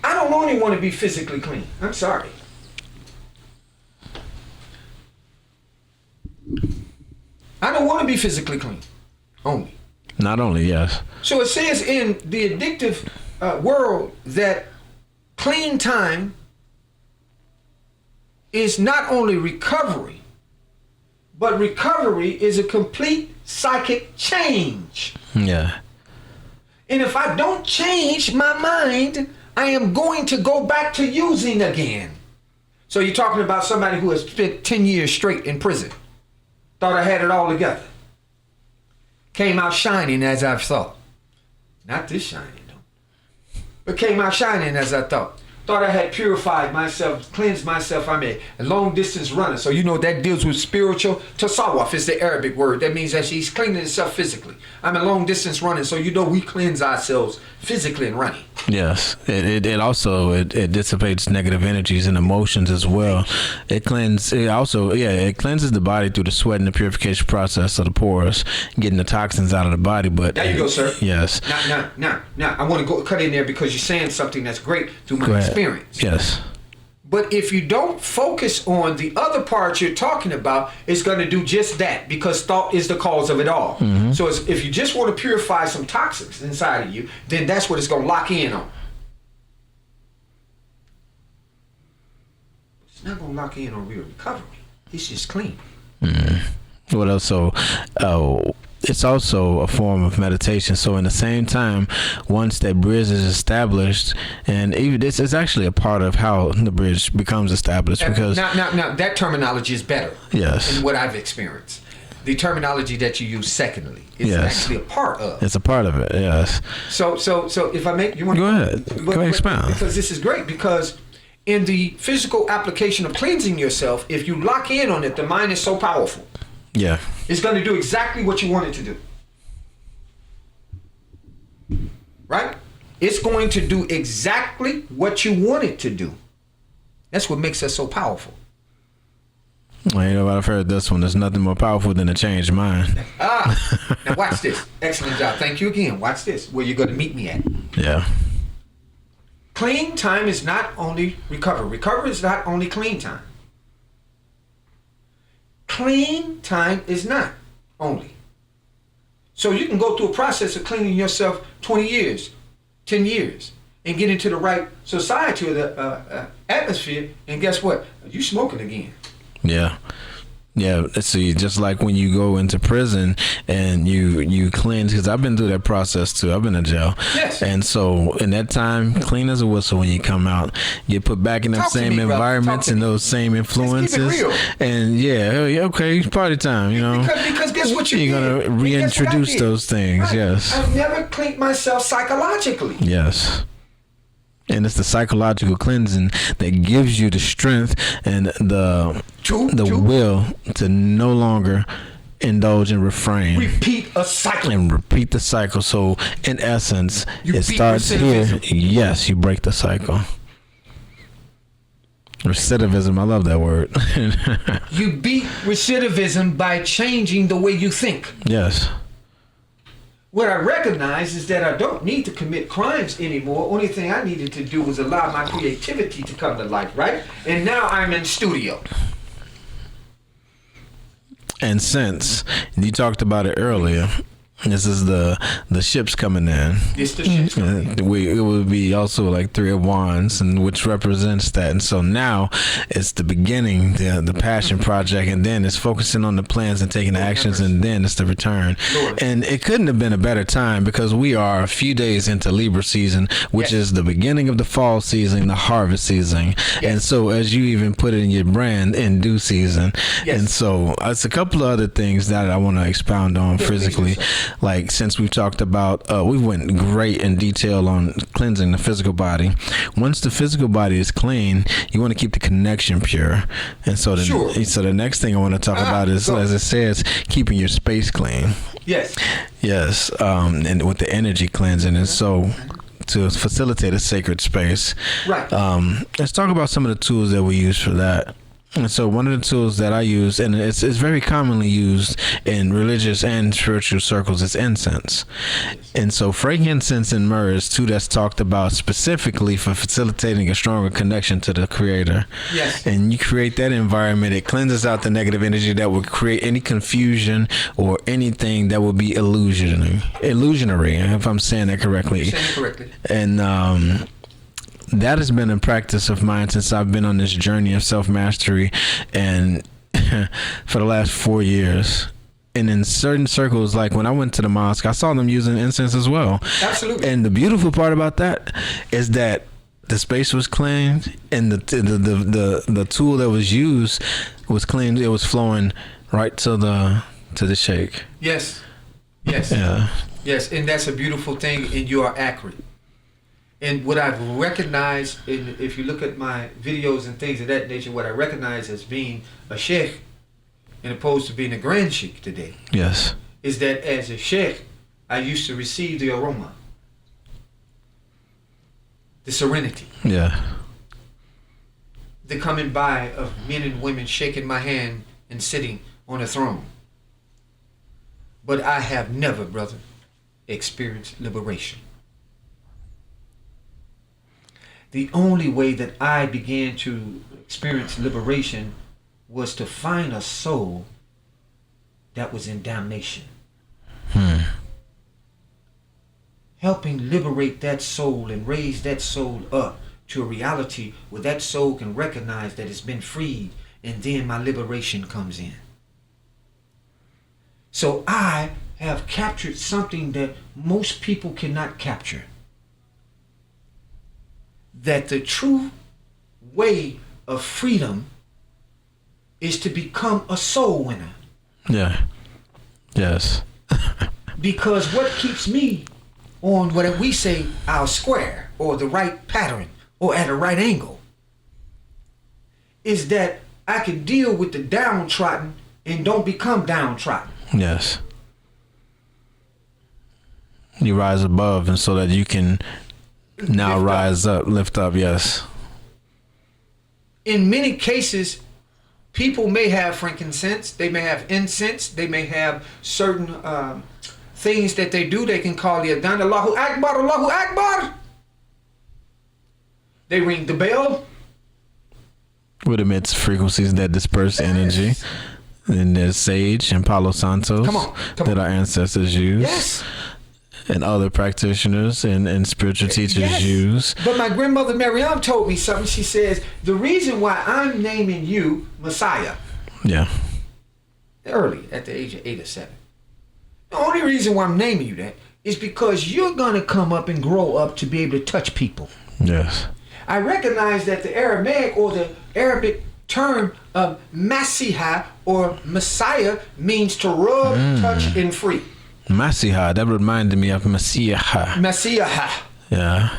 I don't only want to be physically clean. I'm sorry. I don't want to be physically clean. Only. Not only, yes. So it says in the addictive world that clean time is not only recovery, but recovery is a complete psychic change. Yeah. And if I don't change my mind, I am going to go back to using again. So you're talking about somebody who has spent 10 years straight in prison. Thought I had it all together. Came out shining as I thought. Not this shining though. But came out shining as I thought. Thought I had purified myself, cleansed myself. I'm a long distance runner. So that deals with spiritual. Tasawwuf is the Arabic word. That means that he's cleaning himself physically. I'm a long distance runner. So we cleanse ourselves physically in running. Yes. It also dissipates negative energies and emotions as well. It cleanses the body through the sweat and the purification process of the pores, getting the toxins out of the body. But there you go, sir. Yes. Now, I want to cut in there because you're saying something that's great through my experience. Yes. But if you don't focus on the other parts you're talking about, it's going to do just that, because thought is the cause of it all. So if you just want to purify some toxins inside of you, then that's what it's going to lock in on. It's not going to lock in on real recovery. It's just clean. What else? So, it's also a form of meditation. So in the same time, once that bridge is established, and even this is actually a part of how the bridge becomes established, because now that terminology is better. Yes. In what I've experienced. The terminology that you use secondly is actually a part of. It's a part of it. Yes. So if I make you want to go ahead, go ahead, expound. Because this is great, because in the physical application of cleansing yourself, if you lock in on it, the mind is so powerful. Yeah. It's going to do exactly what you want it to do. Right? It's going to do exactly what you want it to do. That's what makes us so powerful. Well, you know, I've heard this one. There's nothing more powerful than a changed mind. Now watch this. Excellent job. Thank you again. Watch this. Where you're going to meet me at. Yeah. Clean time is not only recover. Recover is not only clean time. Clean time is not only. So you can go through a process of cleaning yourself 20 years, 10 years, and get into the right society or the atmosphere, and guess what? You smoking again. Yeah. Yeah, see, just like when you go into prison and you cleanse, because I've been through that process too. I've been in jail. Yes. And so in that time, clean as a whistle when you come out. You put back in those same environments and those same influences. And yeah, okay, party time, you know. Because guess what you're going to reintroduce those things, right. Yes. I've never cleaned myself psychologically. Yes. And it's the psychological cleansing that gives you the strength and the will to no longer indulge and refrain. Repeat a cycle. And repeat the cycle. So in essence, it starts here. Yes, you break the cycle. Recidivism, I love that word. You beat recidivism by changing the way you think. Yes. What I recognize is that I don't need to commit crimes anymore. Only thing I needed to do was allow my creativity to come to life, right? And now I'm in studio. And since you talked about it earlier, this is the ships coming in. It's the ships coming in. It would be also like Three of Wands, and which represents that. And so now it's the beginning, the passion project, and then it's focusing on the plans and taking the actions, and then it's the return. Lord. And it couldn't have been a better time, because we are a few days into Libra season, which is the beginning of the fall season, the harvest season. Yes. And so as you even put it in your brand, in due season. Yes. And so it's a couple of other things that I want to expound on physically. Like, since we've talked about, we went great in detail on cleansing the physical body. Once the physical body is clean, you want to keep the connection pure. And so the next thing I want to talk about is, as it says, keeping your space clean. Yes. Yes. And with the energy cleansing. And so to facilitate a sacred space. Right. Let's talk about some of the tools that we use for that. And so one of the tools that I use, and it's very commonly used in religious and spiritual circles, is incense. And so frankincense and myrrh is two that's talked about specifically for facilitating a stronger connection to the Creator. Yes. And you create that environment, it cleanses out the negative energy that would create any confusion or anything that would be illusionary, if I'm saying that correctly. You're saying it correctly. And that has been a practice of mine since I've been on this journey of self-mastery, and for the last 4 years. And in certain circles, like when I went to the mosque, I saw them using incense as well. Absolutely. And the beautiful part about that is that the space was cleaned, and the tool that was used was cleaned. It was flowing right to the sheikh. Yes. Yes. Yeah. Yes, and that's a beautiful thing, and you are accurate. And what I've recognized, if you look at my videos and things of that nature, what I recognize as being a sheikh, and opposed to being a grand sheikh today, yes, is that as a sheikh, I used to receive the aroma, the serenity, the coming by of men and women shaking my hand and sitting on a throne. But I have never, brother, experienced liberation. The only way that I began to experience liberation was to find a soul that was in damnation. Helping liberate that soul and raise that soul up to a reality where that soul can recognize that it's been freed, and then my liberation comes in. So I have captured something that most people cannot capture. That the true way of freedom is to become a soul winner. Yeah. Yes. Because what keeps me on what we say our square or the right pattern or at a right angle is that I can deal with the downtrodden and don't become downtrodden. Yes. You rise above, and so that you can now rise up, lift up. Yes. In many cases, people may have frankincense, they may have incense, they may have certain things that they do. They can call the Adhan, Allahu Akbar, Allahu Akbar. They ring the bell. With emits frequencies that disperse energy. And there's sage and Palo Santos that our ancestors use. Yes. And other practitioners and spiritual teachers use. But my grandmother Miriam told me something. She says, the reason why I'm naming you Messiah. Yeah. Early, at the age of 8 or 7. The only reason why I'm naming you that is because you're going to come up and grow up to be able to touch people. Yes. I recognize that the Aramaic or the Arabic term of Messiah or Messiah means to rub, touch, and free. Messiah, that reminded me of Messiah. Messiah. Yeah.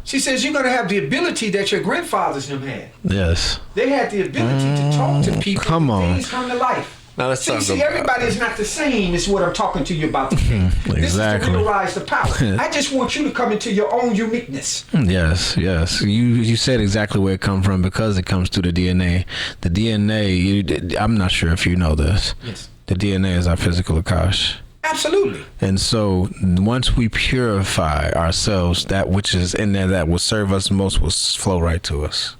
She says you're going to have the ability that your grandfathers them had. Yes. They had the ability to talk to people. Come on. Things come to life. Now let's talk See, about everybody is not the same. Is what I'm talking to you about today. Exactly. This is to realize the power. I just want you to come into your own uniqueness. Yes, yes. You said exactly where it comes from, because it comes through the DNA. The DNA, I'm not sure if you know this. Yes. The DNA is our physical Akash. Absolutely. And so once we purify ourselves, that which is in there that will serve us most will flow right to us.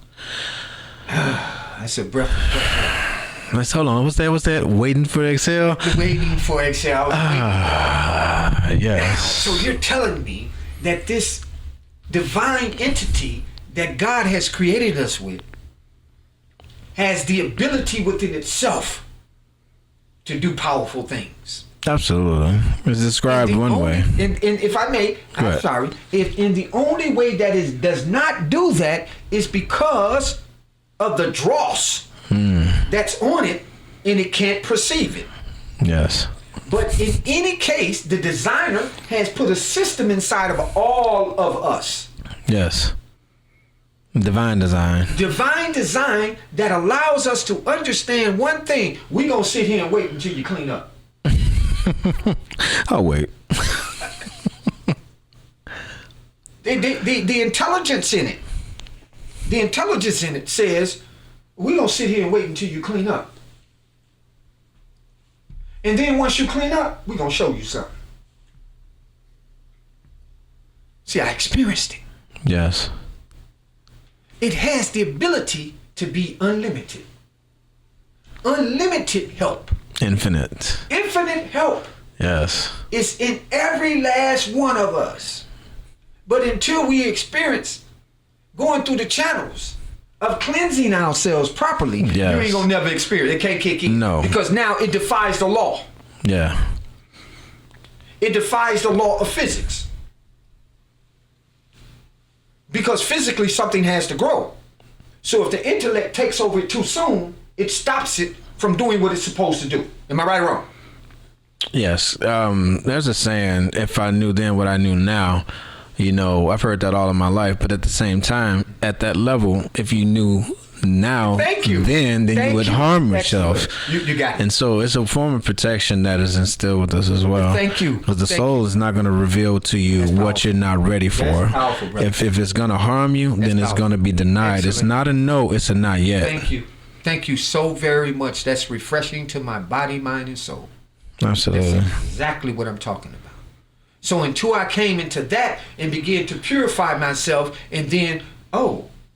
That's a breath. Let's hold on. What's that? Waiting for exhale? Waiting for exhale. Yes. So you're telling me that this divine entity that God has created us with has the ability within itself to do powerful things. Absolutely. It's described one way. And if I may, I'm sorry. If in the only way that it does not do that is because of the dross that's on it, and it can't perceive it. Yes. But in any case, the designer has put a system inside of all of us. Yes. Divine design. Divine design that allows us to understand one thing. We're going to sit here and wait until you clean up. I'll wait. The intelligence in it. The intelligence in it says, we're going to sit here and wait until you clean up. And then once you clean up, we're going to show you something. See, I experienced it. Yes. It has the ability to be unlimited. Unlimited help. Infinite. Infinite help. Yes. It's in every last one of us. But until we experience going through the channels of cleansing ourselves properly, you ain't gonna never experience it. It can't kick in. No. Because now it defies the law. Yeah. It defies the law of physics. Because physically something has to grow. So if the intellect takes over it too soon, it stops it from doing what it's supposed to do. Am I right or wrong? Yes. There's a saying, if I knew then what I knew now, I've heard that all of my life, but at the same time, at that level, if you knew now, then you would harm yourself. You got it. And so it's a form of protection that is instilled with us as well. Thank you. Because the soul is not going to reveal to you what you're not ready for. That's powerful, brother. If it's going to harm you, then it's going to be denied. Excellent. It's not a no, it's a not yet. Thank you. Thank you so very much. That's refreshing to my body, mind, and soul. Absolutely. That's exactly what I'm talking about. So until I came into that and began to purify myself, and then,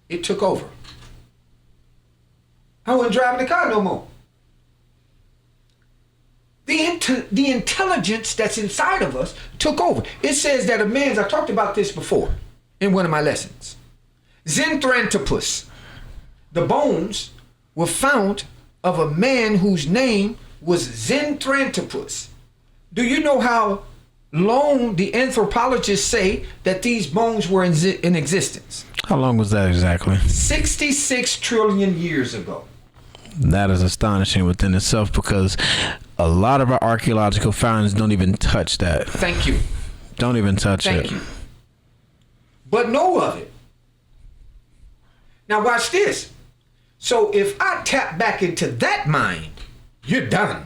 it took over. I wasn't driving the car no more. The intelligence that's inside of us took over. It says that I talked about this before in one of my lessons. Zenthranthropus. The bones were found of a man whose name was Zenthranthropus. Do you know how long the anthropologists say that these bones were in existence? How long was that exactly? 66 trillion years ago. That is astonishing within itself, because a lot of our archaeological findings don't even touch that. Thank you. Don't even touch it. Thank you. But know of it. Now watch this. So if I tap back into that mind, you're done.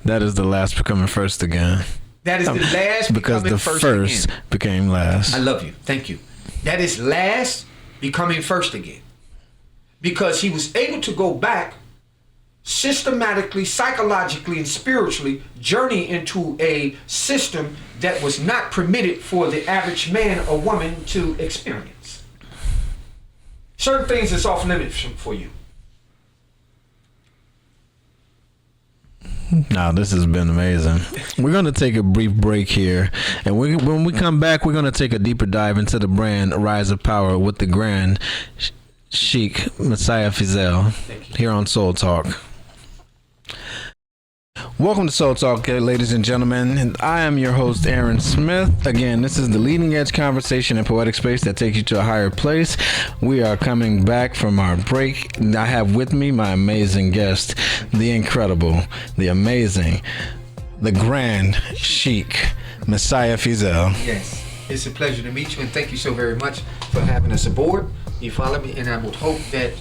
That is the last becoming first again. That is the last because becoming the first again. Became last. I love you. Thank you. That is last becoming first again. Because he was able to go back systematically, psychologically, and spiritually journey into a system that was not permitted for the average man or woman to experience. Certain things is off limits for you. Now, this has been amazing. We're going to take a brief break here, and when we come back, we're going to take a deeper dive into the brand Rise of Power with the Grand Sheikh Messaih Feazell here on Soul Talk. Welcome to Soul Talk, ladies and gentlemen, and I am your host, Aaron Smith. Again, this is the leading edge conversation in poetic space that takes you to a higher place. We are coming back from our break. I have with me my amazing guest, the incredible, the amazing, the Grand Sheikh Messaih Feazell. Yes, it's a pleasure to meet you, and thank you so very much for having us aboard. You follow me, and I would hope that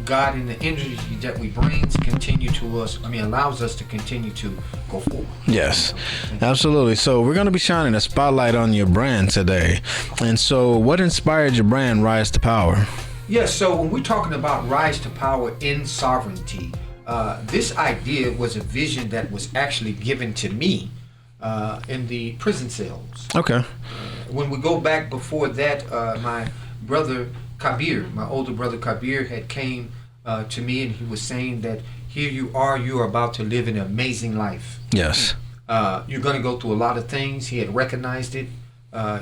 God and the energy that we bring allows us to continue to go forward. Yes, absolutely. So we're going to be shining a spotlight on your brand today. And so what inspired your brand Rise to Power? Yes, so when we're talking about Rise to Power in sovereignty, this idea was a vision that was actually given to me in the prison cells. Okay. When we go back before that, my brother Kabir, my older brother Kabir, had came to me, and he was saying that here you are about to live an amazing life. Yes. You're going to go through a lot of things. He had recognized it.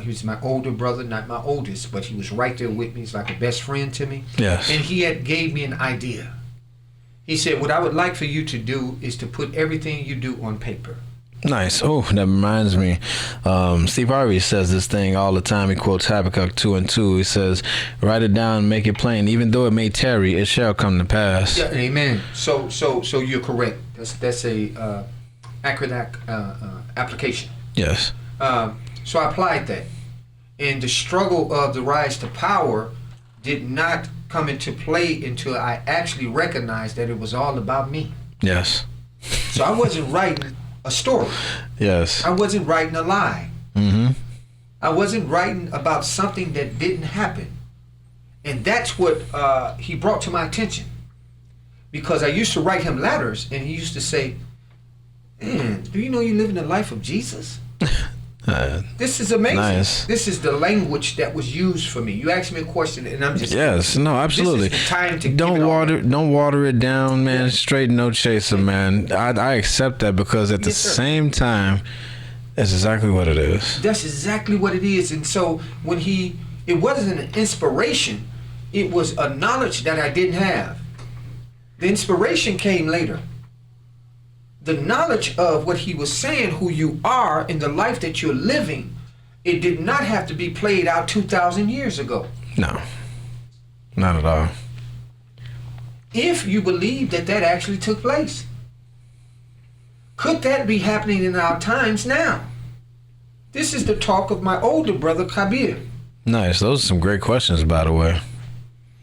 He was my older brother, not my oldest, but he was right there with me. He's like a best friend to me. Yes. And he had gave me an idea. He said, what I would like for you to do is to put everything you do on paper. Nice. Oh, that reminds me. Steve Harvey says this thing all the time. He quotes Habakkuk 2:2. He says, write it down, make it plain. Even though it may tarry, it shall come to pass. Yeah, amen. So you're correct. That's a accurate application. Yes. So I applied that. And the struggle of the rise to power did not come into play until I actually recognized that it was all about me. Yes. So I wasn't writing a story. Yes. I wasn't writing a lie. Mm-hmm. I wasn't writing about something that didn't happen. And that's what he brought to my attention. Because I used to write him letters, and he used to say, man, do you know you're living the life of Jesus? This is amazing. Nice. This is the language that was used for me. You asked me a question, and I'm just absolutely. This is the time to don't water it down, man. Straight no chaser, man. I accept that, because at the same time, that's exactly what it is. That's exactly what it is. And so when it wasn't an inspiration, it was a knowledge that I didn't have. The inspiration came later. The knowledge of what he was saying, who you are in the life that you're living, it did not have to be played out 2,000 years ago. No, not at all. If you believe that actually took place, could that be happening in our times now? This is the talk of my older brother Kabir. Nice. Those are some great questions, by the way.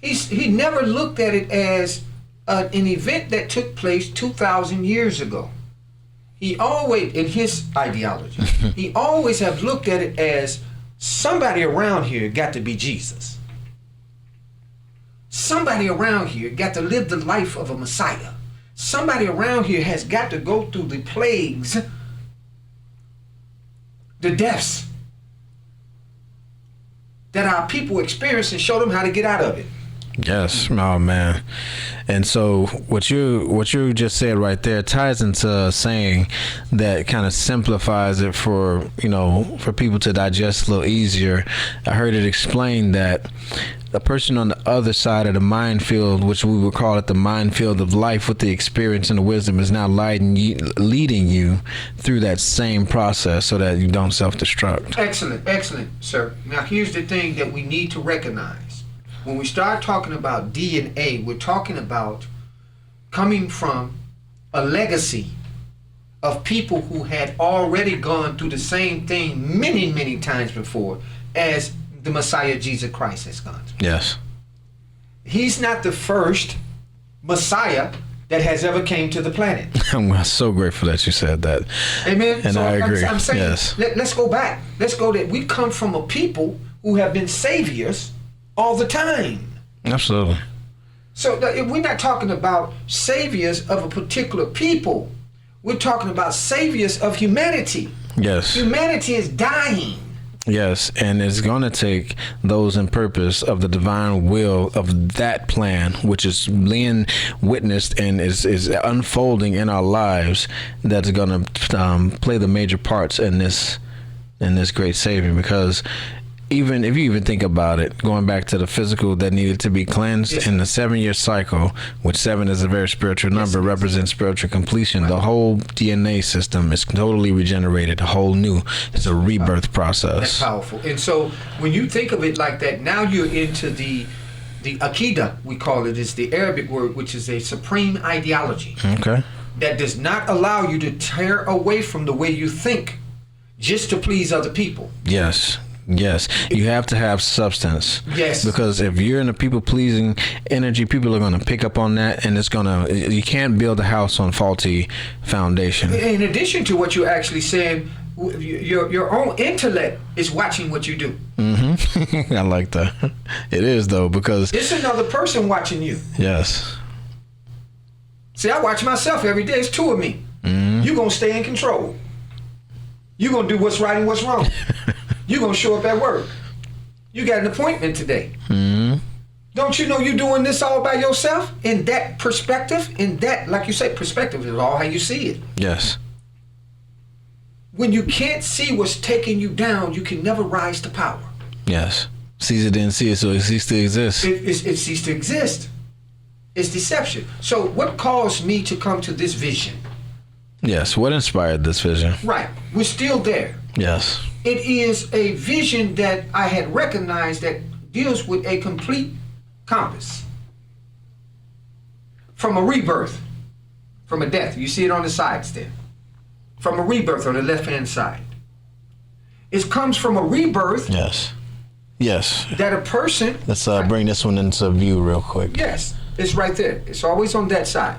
He never looked at it as an event that took place 2,000 years ago. He always, in his ideology, he always have looked at it as somebody around here got to be Jesus. Somebody around here got to live the life of a Messiah. Somebody around here has got to go through the plagues the deaths that our people experience and show them how to get out of it. Yes. Oh man. And so what you just said right there ties into a saying that kind of simplifies it for people to digest a little easier. I heard it explained that the person on the other side of the minefield, which we would call it the minefield of life, with the experience and the wisdom, is now leading you through that same process so that you don't self-destruct. Excellent, sir. Now here's the thing that we need to recognize. When we start talking about DNA, we're talking about coming from a legacy of people who had already gone through the same thing many, many times before as the Messiah Jesus Christ has gone through. Yes. He's not the first Messiah that has ever came to the planet. I'm so grateful that you said that. Amen. And so I agree. I'm saying, yes. Let's go back. Let's go that we come from a people who have been saviors all the time. Absolutely. So we're not talking about saviors of a particular people. We're talking about saviors of humanity. Yes. Humanity is dying. Yes, and it's going to take those in purpose of the divine will of that plan, which is being witnessed and is unfolding in our lives, that's going to play the major parts in this great saving. Because even if you even think about it, going back to the physical that needed to be cleansed, yes, in the 7-year cycle, which 7 is a very spiritual number, yes, represents spiritual completion. Right. The whole DNA system is totally regenerated, whole new. It's a rebirth process. That's powerful. And so when you think of it like that, now you're into the Aqidah, we call it, is the Arabic word, which is a supreme ideology. Okay. That does not allow you to tear away from the way you think just to please other people. Yes. Yes, you have to have substance. Yes. Because if you're in a people-pleasing energy, people are going to pick up on that, and you can't build a house on faulty foundation. In addition to what you're actually saying, your own intellect is watching what you do. Mm-hmm. I like that. It is, though, because it's another person watching you. Yes. See, I watch myself every day. It's 2 of me. Mm-hmm. You're going to stay in control. You're going to do what's right and what's wrong. You're going to show up at work. You got an appointment today. Mm-hmm. Don't you know you're doing this all by yourself? In that perspective, like you say, perspective is all how you see it. Yes. When you can't see what's taking you down, you can never rise to power. Yes. Caesar didn't see it, so it ceased to exist. It ceased to exist. It's deception. So what caused me to come to this vision? Yes. What inspired this vision? Right. We're still there. Yes. It is a vision that I had recognized that deals with a complete compass. From a rebirth, from a death. You see it on the sides there. From a rebirth on the left-hand side. It comes from a rebirth. Yes. Yes. That a person... Let's bring this one into view real quick. Yes. It's right there. It's always on that side.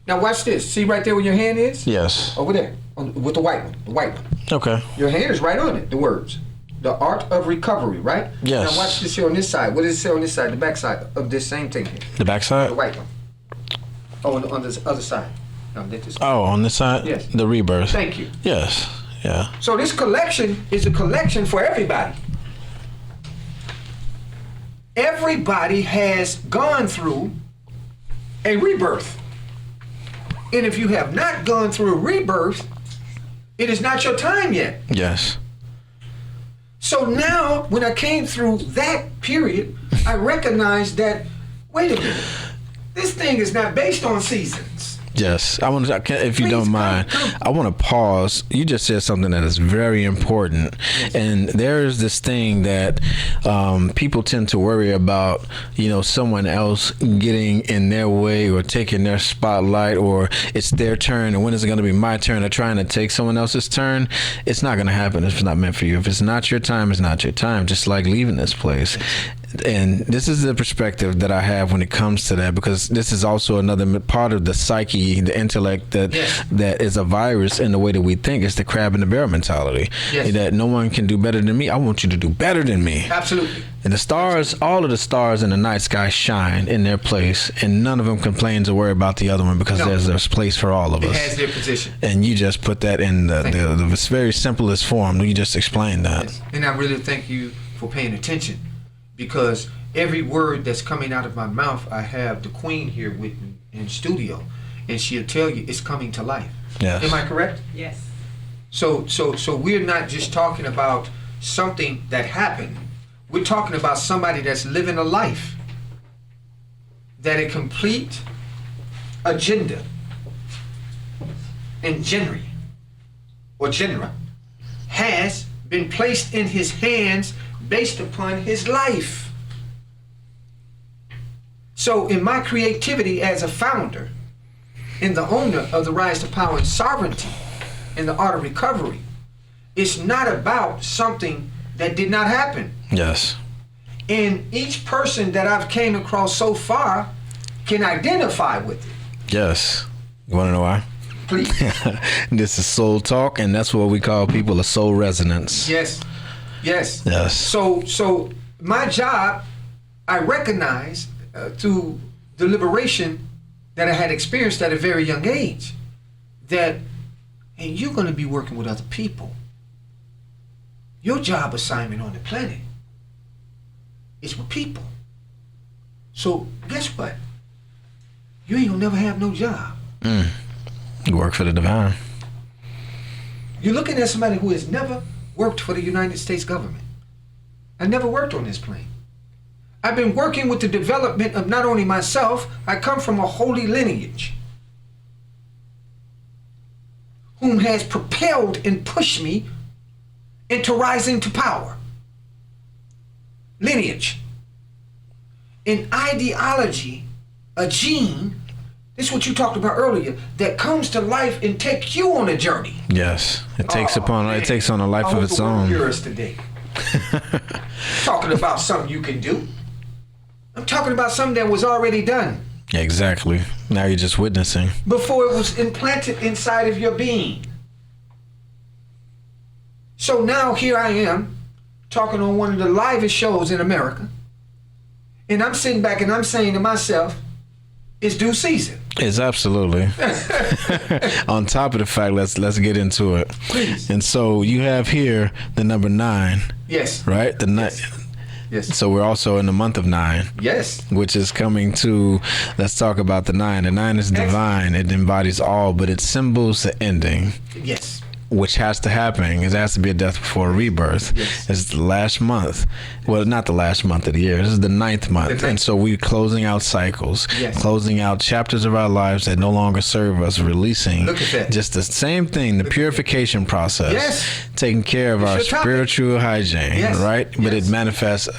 Now watch this. See right there where your hand is? Yes. Over there. With the white one. The white one. Okay. Your hand is right on it. The words. The art of recovery, right? Yes. Now watch this here on this side. What does it say on this side? The back side of this same thing here. The back side? The white one. Oh, on this other side. No, this side. Oh, on this side? Yes. The rebirth. Thank you. Yes. Yeah. So this collection is a collection for everybody. Everybody has gone through a rebirth. And if you have not gone through a rebirth, it is not your time yet. Yes. So now, when I came through that period, I recognized that, wait a minute, this thing is not based on seasons. Yes, if you don't mind, I want to pause. You just said something that is very important, and there's this thing that people tend to worry about. Someone else getting in their way or taking their spotlight, or it's their turn, and when is it going to be my turn? Or trying to take someone else's turn. It's not going to happen if it's not meant for you. If it's not your time, it's not your time. Just like leaving this place. And this is the perspective that I have when it comes to that, because this is also another part of the psyche, the intellect that is a virus in the way that we think. It's the crab and the bear mentality. Yes. That no one can do better than me. I want you to do better than me. Absolutely. And the stars, all of the stars in the night sky shine in their place, and none of them complains or worry about the other one, because there's place for all of us. It has their position. And you just put that in the very simplest form. You just explained that. Yes. And I really thank you for paying attention, because every word that's coming out of my mouth, I have the Queen here with me in studio, and she'll tell you it's coming to life. Yes. Am I correct? Yes. So we're not just talking about something that happened. We're talking about somebody that's living a life that a complete agenda and genre has been placed in his hands based upon his life. So in my creativity as a founder and the owner of the Rise to Power and Sovereignty and the Art of Recovery, it's not about something that did not happen. Yes. And each person that I've came across so far can identify with it. Yes. You want to know why? Please. This is Soul Talk, and that's what we call people a soul resonance. Yes. Yes. Yes. So my job, I recognize through the liberation that I had experienced at a very young age, that, hey, you're going to be working with other people. Your job assignment on the planet is with people. So guess what? You ain't gonna never have no job. You work for the divine. You're looking at somebody who has never worked for the United States government. I never worked on this plane. I've been working with the development of not only myself, I come from a holy lineage whom has propelled and pushed me into rising to power. Lineage. An ideology, a gene, this is what you talked about earlier, that comes to life and takes you on a journey. Yes. It takes on a life of its own. Hear us today. Talking about something you can do. I'm talking about something that was already done. Exactly. Now you're just witnessing. Before it was implanted inside of your being. So now here I am talking on one of the livest shows in America. And I'm sitting back and I'm saying to myself, it's due season. It's absolutely. On top of the fact, let's get into it. Please. And so you have here the number 9. Yes. Right? The night. Yes. So we're also in the month of 9. Yes. Which is coming to, let's talk about the 9. The 9 is divine. It embodies all, but it symbols the ending. Yes. Which has to happen. It has to be a death before a rebirth. Yes. It's the last month. Well, not the last month of the year. This is the 9th month. And so we're closing out cycles. Yes. Closing out chapters of our lives that no longer serve us, releasing. Look at that. Just the same thing, the purification process. Yes. Taking care of our spiritual hygiene, yes. right? But yes. it manifests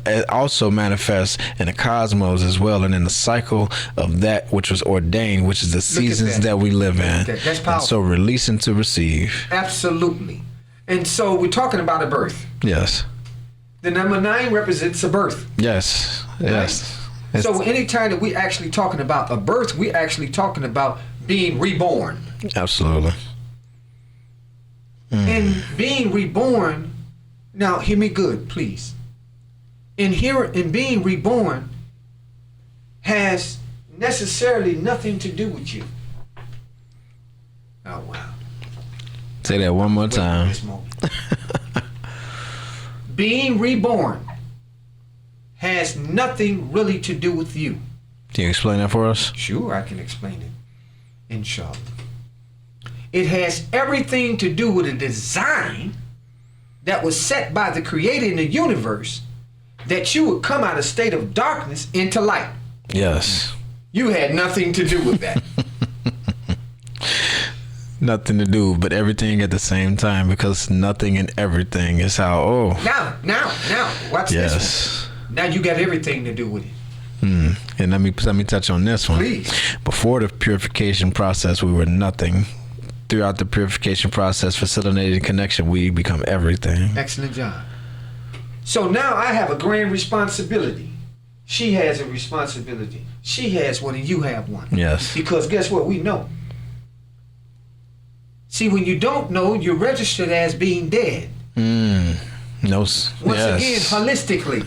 it also manifests in the cosmos as well, and in the cycle of that which was ordained, which is the seasons that we live in. That's powerful. And so releasing to receive. Absolutely. And so we're talking about a birth. Yes. The number 9 represents a birth. Yes. Yes. Right? So anytime that we actually talking about a birth, we're actually talking about being reborn. Absolutely. And being reborn, now hear me good, please. In being reborn has necessarily nothing to do with you. Oh wow. Say that one more time. Being reborn has nothing really to do with you. Can you explain that for us? Sure, I can explain it. Inshallah. It has everything to do with a design that was set by the Creator in the universe, that you would come out of a state of darkness into light. Yes. You had nothing to do with that. Nothing to do, but everything at the same time, because nothing and everything is how. Now, watch yes. this one. Now you got everything to do with it. And let me touch on this one. Please. Before the purification process, we were nothing. Throughout the purification process, facilitating connection, we become everything. Excellent job. So now I have a grand responsibility. She has a responsibility. She has one and you have one. Yes. Because guess what? We know. See, when you don't know, you're registered as being dead. No. Once again, holistically.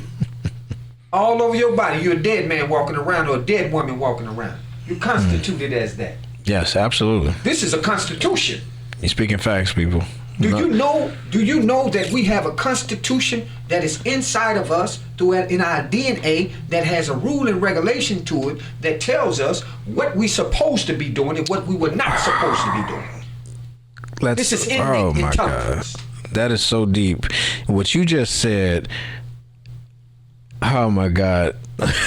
All over your body, you're a dead man walking around or a dead woman walking around. You're constituted as that. Yes, absolutely. This is a constitution. You're speaking facts, people. Do you know that we have a constitution that is inside of us in our DNA that has a rule and regulation to it that tells us what we're supposed to be doing and what we were not supposed to be doing. This is innate intelligence. God. That is so deep. What you just said, oh my God.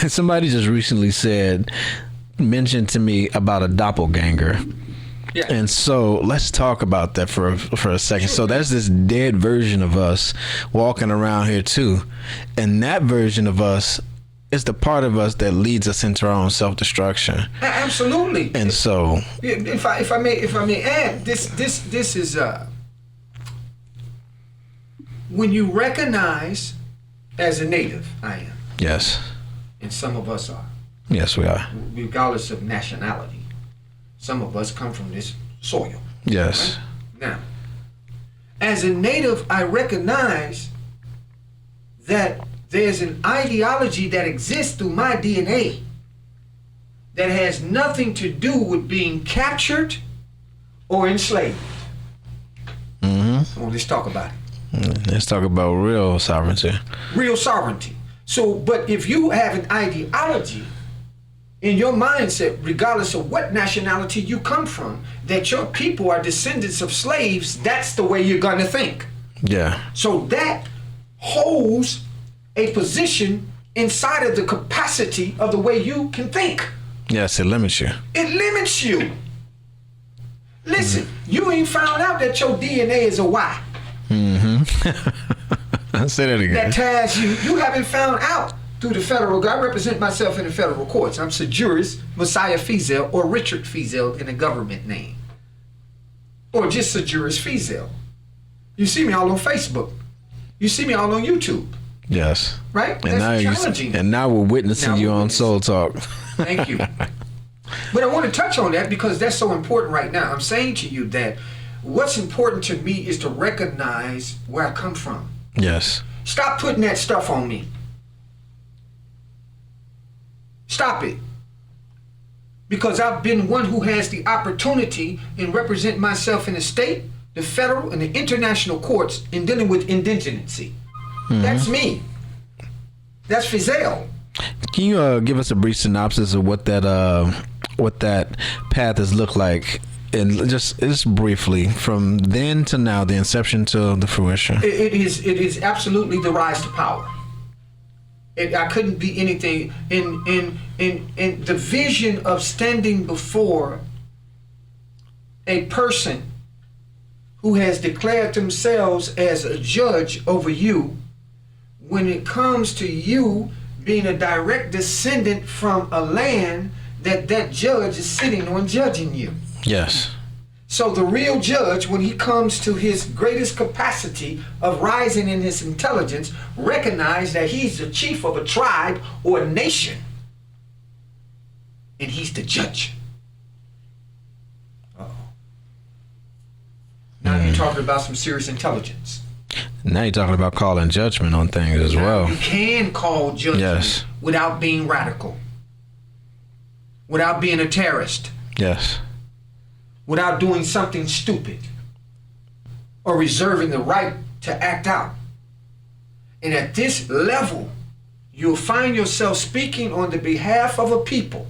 Somebody just recently mentioned to me about a doppelganger. Yeah. And so let's talk about that for a second. Sure. So there's this dead version of us walking around here too. And that version of us is the part of us that leads us into our own self-destruction. Absolutely. And so if I may add, this is when you recognize as a native, I am. Yes. And some of us are. Yes, we are. Regardless of nationality. Some of us come from this soil. Yes. Right? Now, as a native, I recognize that there's an ideology that exists through my DNA that has nothing to do with being captured or enslaved. Well, let's talk about it. Let's talk about real sovereignty. Real sovereignty. So, but if you have an ideology in your mindset, regardless of what nationality you come from, that your people are descendants of slaves, that's the way you're going to think. Yeah. So that holds a position inside of the capacity of the way you can think. Yes, it limits you. It limits you. Listen, you ain't found out that your DNA is a Y. I'll say that again. That ties you. You haven't found out through the federal government. I represent myself in the federal courts. I'm Sir Juris Messaih Feazell or Richard Feazell in a government name. Or just Sir Juris Feazell. You see me all on Facebook. You see me all on YouTube. Yes. Right? And that's challenging. And now we're witnessing you on SoulTalk. Thank you. But I want to touch on that because that's so important right now. I'm saying to you that what's important to me is to recognize where I come from. Yes. Stop putting that stuff on me. Stop it. Because I've been one who has the opportunity and represent myself in the state, the federal, and the international courts in dealing with indigeneity. That's me. That's Feazell. Can you give us a brief synopsis of what that path has looked like, and just briefly from then to now, the inception to the fruition? It is absolutely the rise to power. I couldn't be anything in the vision of standing before a person who has declared themselves as a judge over you. When it comes to you being a direct descendant from a land that judge is sitting on judging you. Yes. So the real judge, when he comes to his greatest capacity of rising in his intelligence, recognize that he's the chief of a tribe or a nation. And he's the judge. Uh-oh. Now you're talking about some serious intelligence. Now you're talking about calling judgment on things as well. You can call judgment without being radical, without being a terrorist. Yes. Without doing something stupid or reserving the right to act out. And at this level, you'll find yourself speaking on the behalf of a people,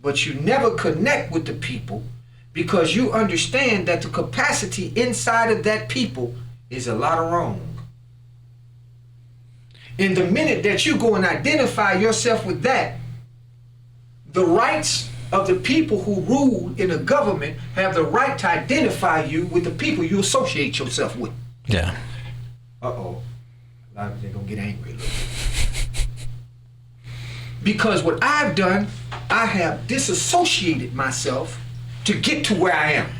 but you never connect with the people because you understand that the capacity inside of that people is a lot of wrong. In the minute that you go and identify yourself with that, the rights of the people who rule in a government have the right to identify you with the people you associate yourself with. Yeah. Uh-oh. A lot of them are going to get angry. Because what I've done, I have disassociated myself to get to where I am.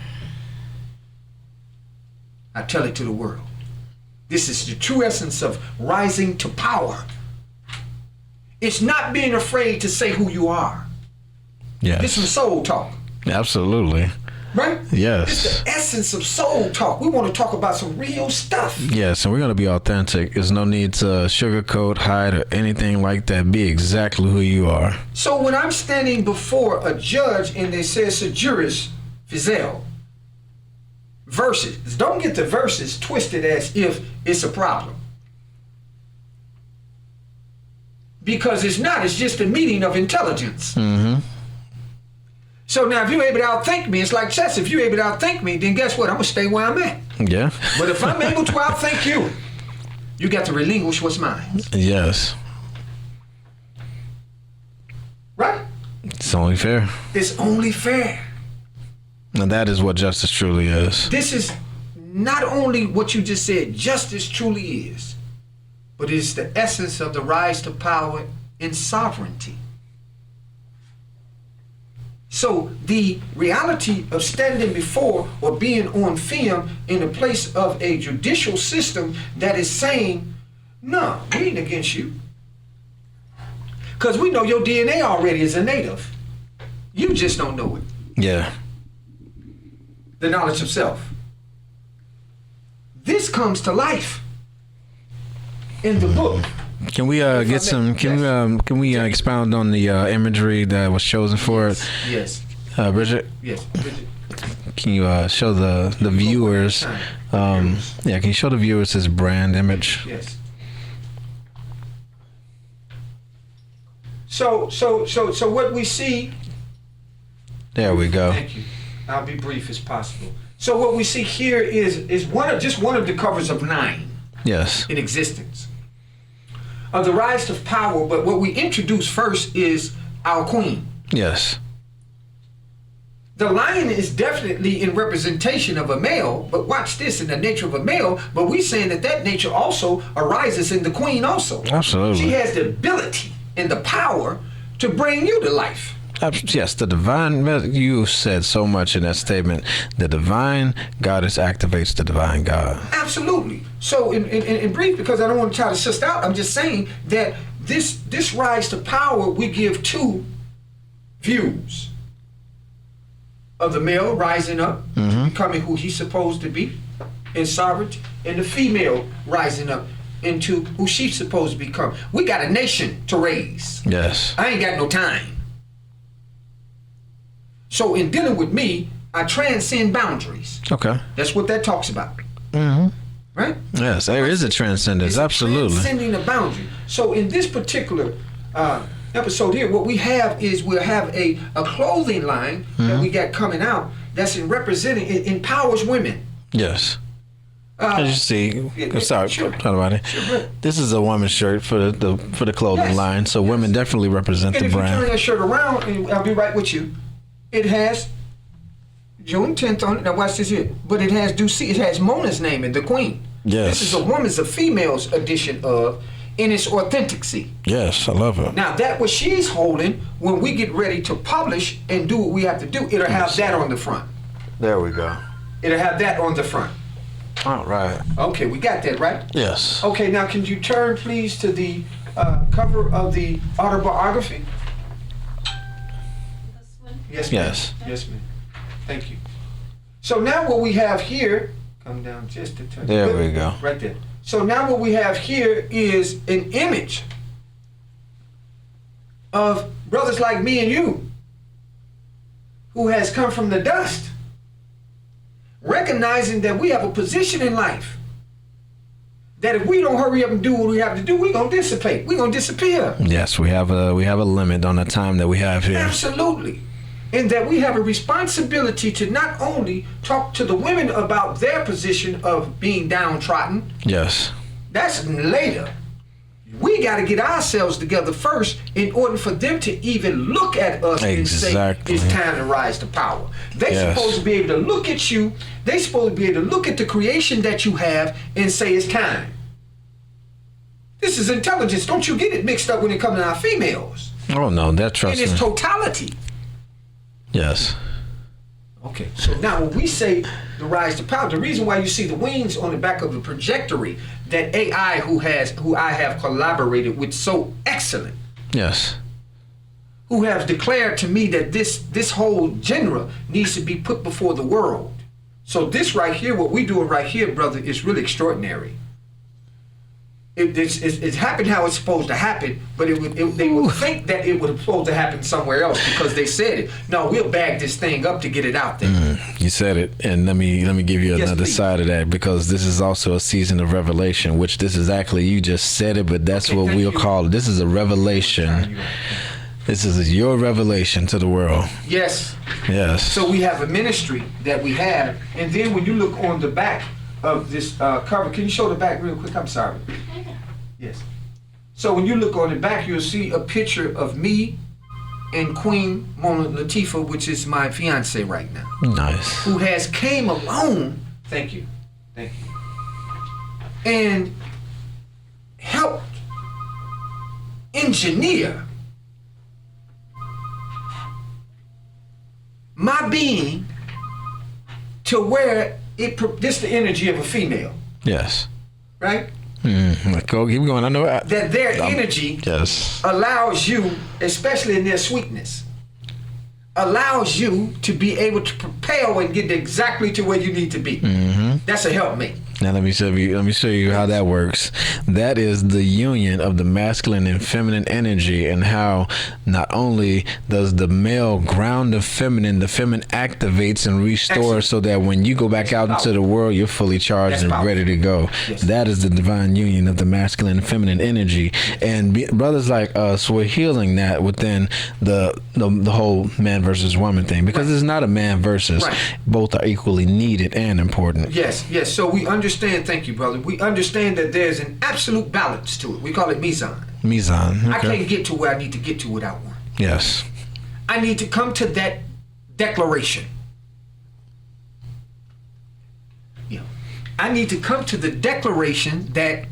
I tell it to the world. This is the true essence of rising to power. It's not being afraid to say who you are. Yes. This is Soul Talk. Absolutely. Right? Yes. It's the essence of Soul Talk. We want to talk about some real stuff. Yes, and we're going to be authentic. There's no need to sugarcoat, hide, or anything like that. Be exactly who you are. So when I'm standing before a judge and they say it's a Messaih Feazell, verses, don't get the verses twisted as if it's a problem. Because it's not. It's just a meeting of intelligence. Mm-hmm. So now if you're able to outthink me, it's like chess. If you're able to outthink me, then guess what? I'm going to stay where I'm at. Yeah. But if I'm able to outthink you, you got to relinquish what's mine. Yes. Right? It's only fair. It's only fair. And that is what justice truly is. This is not only what you just said, justice truly is, but it is the essence of the rise to power in sovereignty. So the reality of standing before or being on film in the place of a judicial system that is saying, no, we ain't against you. Because we know your DNA already is a native. You just don't know it. Yeah. The knowledge of self. This comes to life in the book. Can we get some? Can we expound on the imagery that was chosen for it? Yes. Bridget. Yes. Bridget. Can you show the viewers? Yeah. Can you show the viewers this brand image? Yes. So what we see. There we go. Thank you. I'll be brief as possible. So what we see here is one of the covers of 9. Yes. In existence. Of the rise to power, but what we introduce first is our queen. Yes. The lion is definitely in representation of a male, but watch this, in the nature of a male, but we're saying that nature also arises in the queen also. Absolutely. She has the ability and the power to bring you to life. Yes, the divine, you said so much in that statement. The divine goddess activates the divine God. Absolutely. So in brief, because I don't want to try to suss out, I'm just saying that this rise to power, we give 2 views of the male rising up, becoming who he's supposed to be in sovereignty, and the female rising up into who she's supposed to become. We got a nation to raise. Yes. I ain't got no time. So in dealing with me, I transcend boundaries. Okay. That's what that talks about. Mm-hmm. Right? Yes, there is a transcendence. It's absolutely. Transcending a boundary. So in this particular episode here, what we have is we'll have a clothing line that we got coming out that's representing, it empowers women. Yes. As you see, sorry, about it. Sure. This is a woman's shirt for the clothing line, so women definitely represent And the if you brand. turn that shirt around, and I'll be right with you, it has June 10th on it. Now watch this here. But it has it has Mona's name in the queen. Yes. This is a female's edition of in its authenticity. Yes, I love it. Now that what she's holding, when we get ready to publish and do what we have to do, it'll have that on the front. There we go. It'll have that on the front. All right. Okay, we got that, right? Yes. Okay, now can you turn please to the cover of the autobiography? This one? Yes, ma'am. Yes. Yes, ma'am. Thank you. So now what we have here, come down just a touch. There we go. Right there. So now what we have here is an image of brothers like me and you who has come from the dust, recognizing that we have a position in life that if we don't hurry up and do what we have to do, we're going to dissipate. We're going to disappear. Yes, we have a limit on the time that we have here. Absolutely. And that we have a responsibility to not only talk to the women about their position of being downtrodden. Yes. That's later. We got to get ourselves together first in order for them to even look at us and say it's time to rise to power. They're supposed to be able to look at you. They're supposed to be able to look at the creation that you have and say it's time. This is intelligence. Don't you get it mixed up when it comes to our females. Oh no, that trust in its me. totality. Yes. Okay, so now when we say the to rise to power. The reason why you see the wings on the back of the trajectory, that AI who I have collaborated with so excellent. Yes. Who has declared to me that this whole genre needs to be put before the world. So this right here, what we doing right here, brother, is really extraordinary. It happened how it's supposed to happen, but they would think that it was supposed to happen somewhere else because they said it. No, we'll bag this thing up to get it out there. You said it, and let me give you another side of that, because this is also a season of revelation, which this is actually, you just said it, but that's what we'll call it. This is a revelation. This is your revelation to the world. Yes. Yes. So we have a ministry that we have, and then when you look on the back of this cover, can you show the back real quick? I'm sorry. Yes. So when you look on the back, you'll see a picture of me and Queen Mona Latifah, which is my fiance right now. Nice. Who has came along. Thank you. And helped engineer my being to where this the energy of a female. Yes. Right? Go, keep going. I know that their energy allows you, especially in their sweetness, allows you to be able to propel and get exactly to where you need to be. That's a helpmate. Now let me show you how that works. That is the union of the masculine and feminine energy, and how not only does the male ground the feminine activates and restores, so that when you go back out into the world, you're fully charged and ready to go. Yes. That is the divine union of the masculine and feminine energy. And brothers like us, we're healing that within the whole man versus woman thing, because it's not a man versus. Both are equally needed and important. Yes. So we understand, thank you, brother. We understand that there's an absolute balance to it. We call it mizan. Okay. I can't get to where I need to get to without one. Yes. I need to come to that declaration. I need to come to the declaration that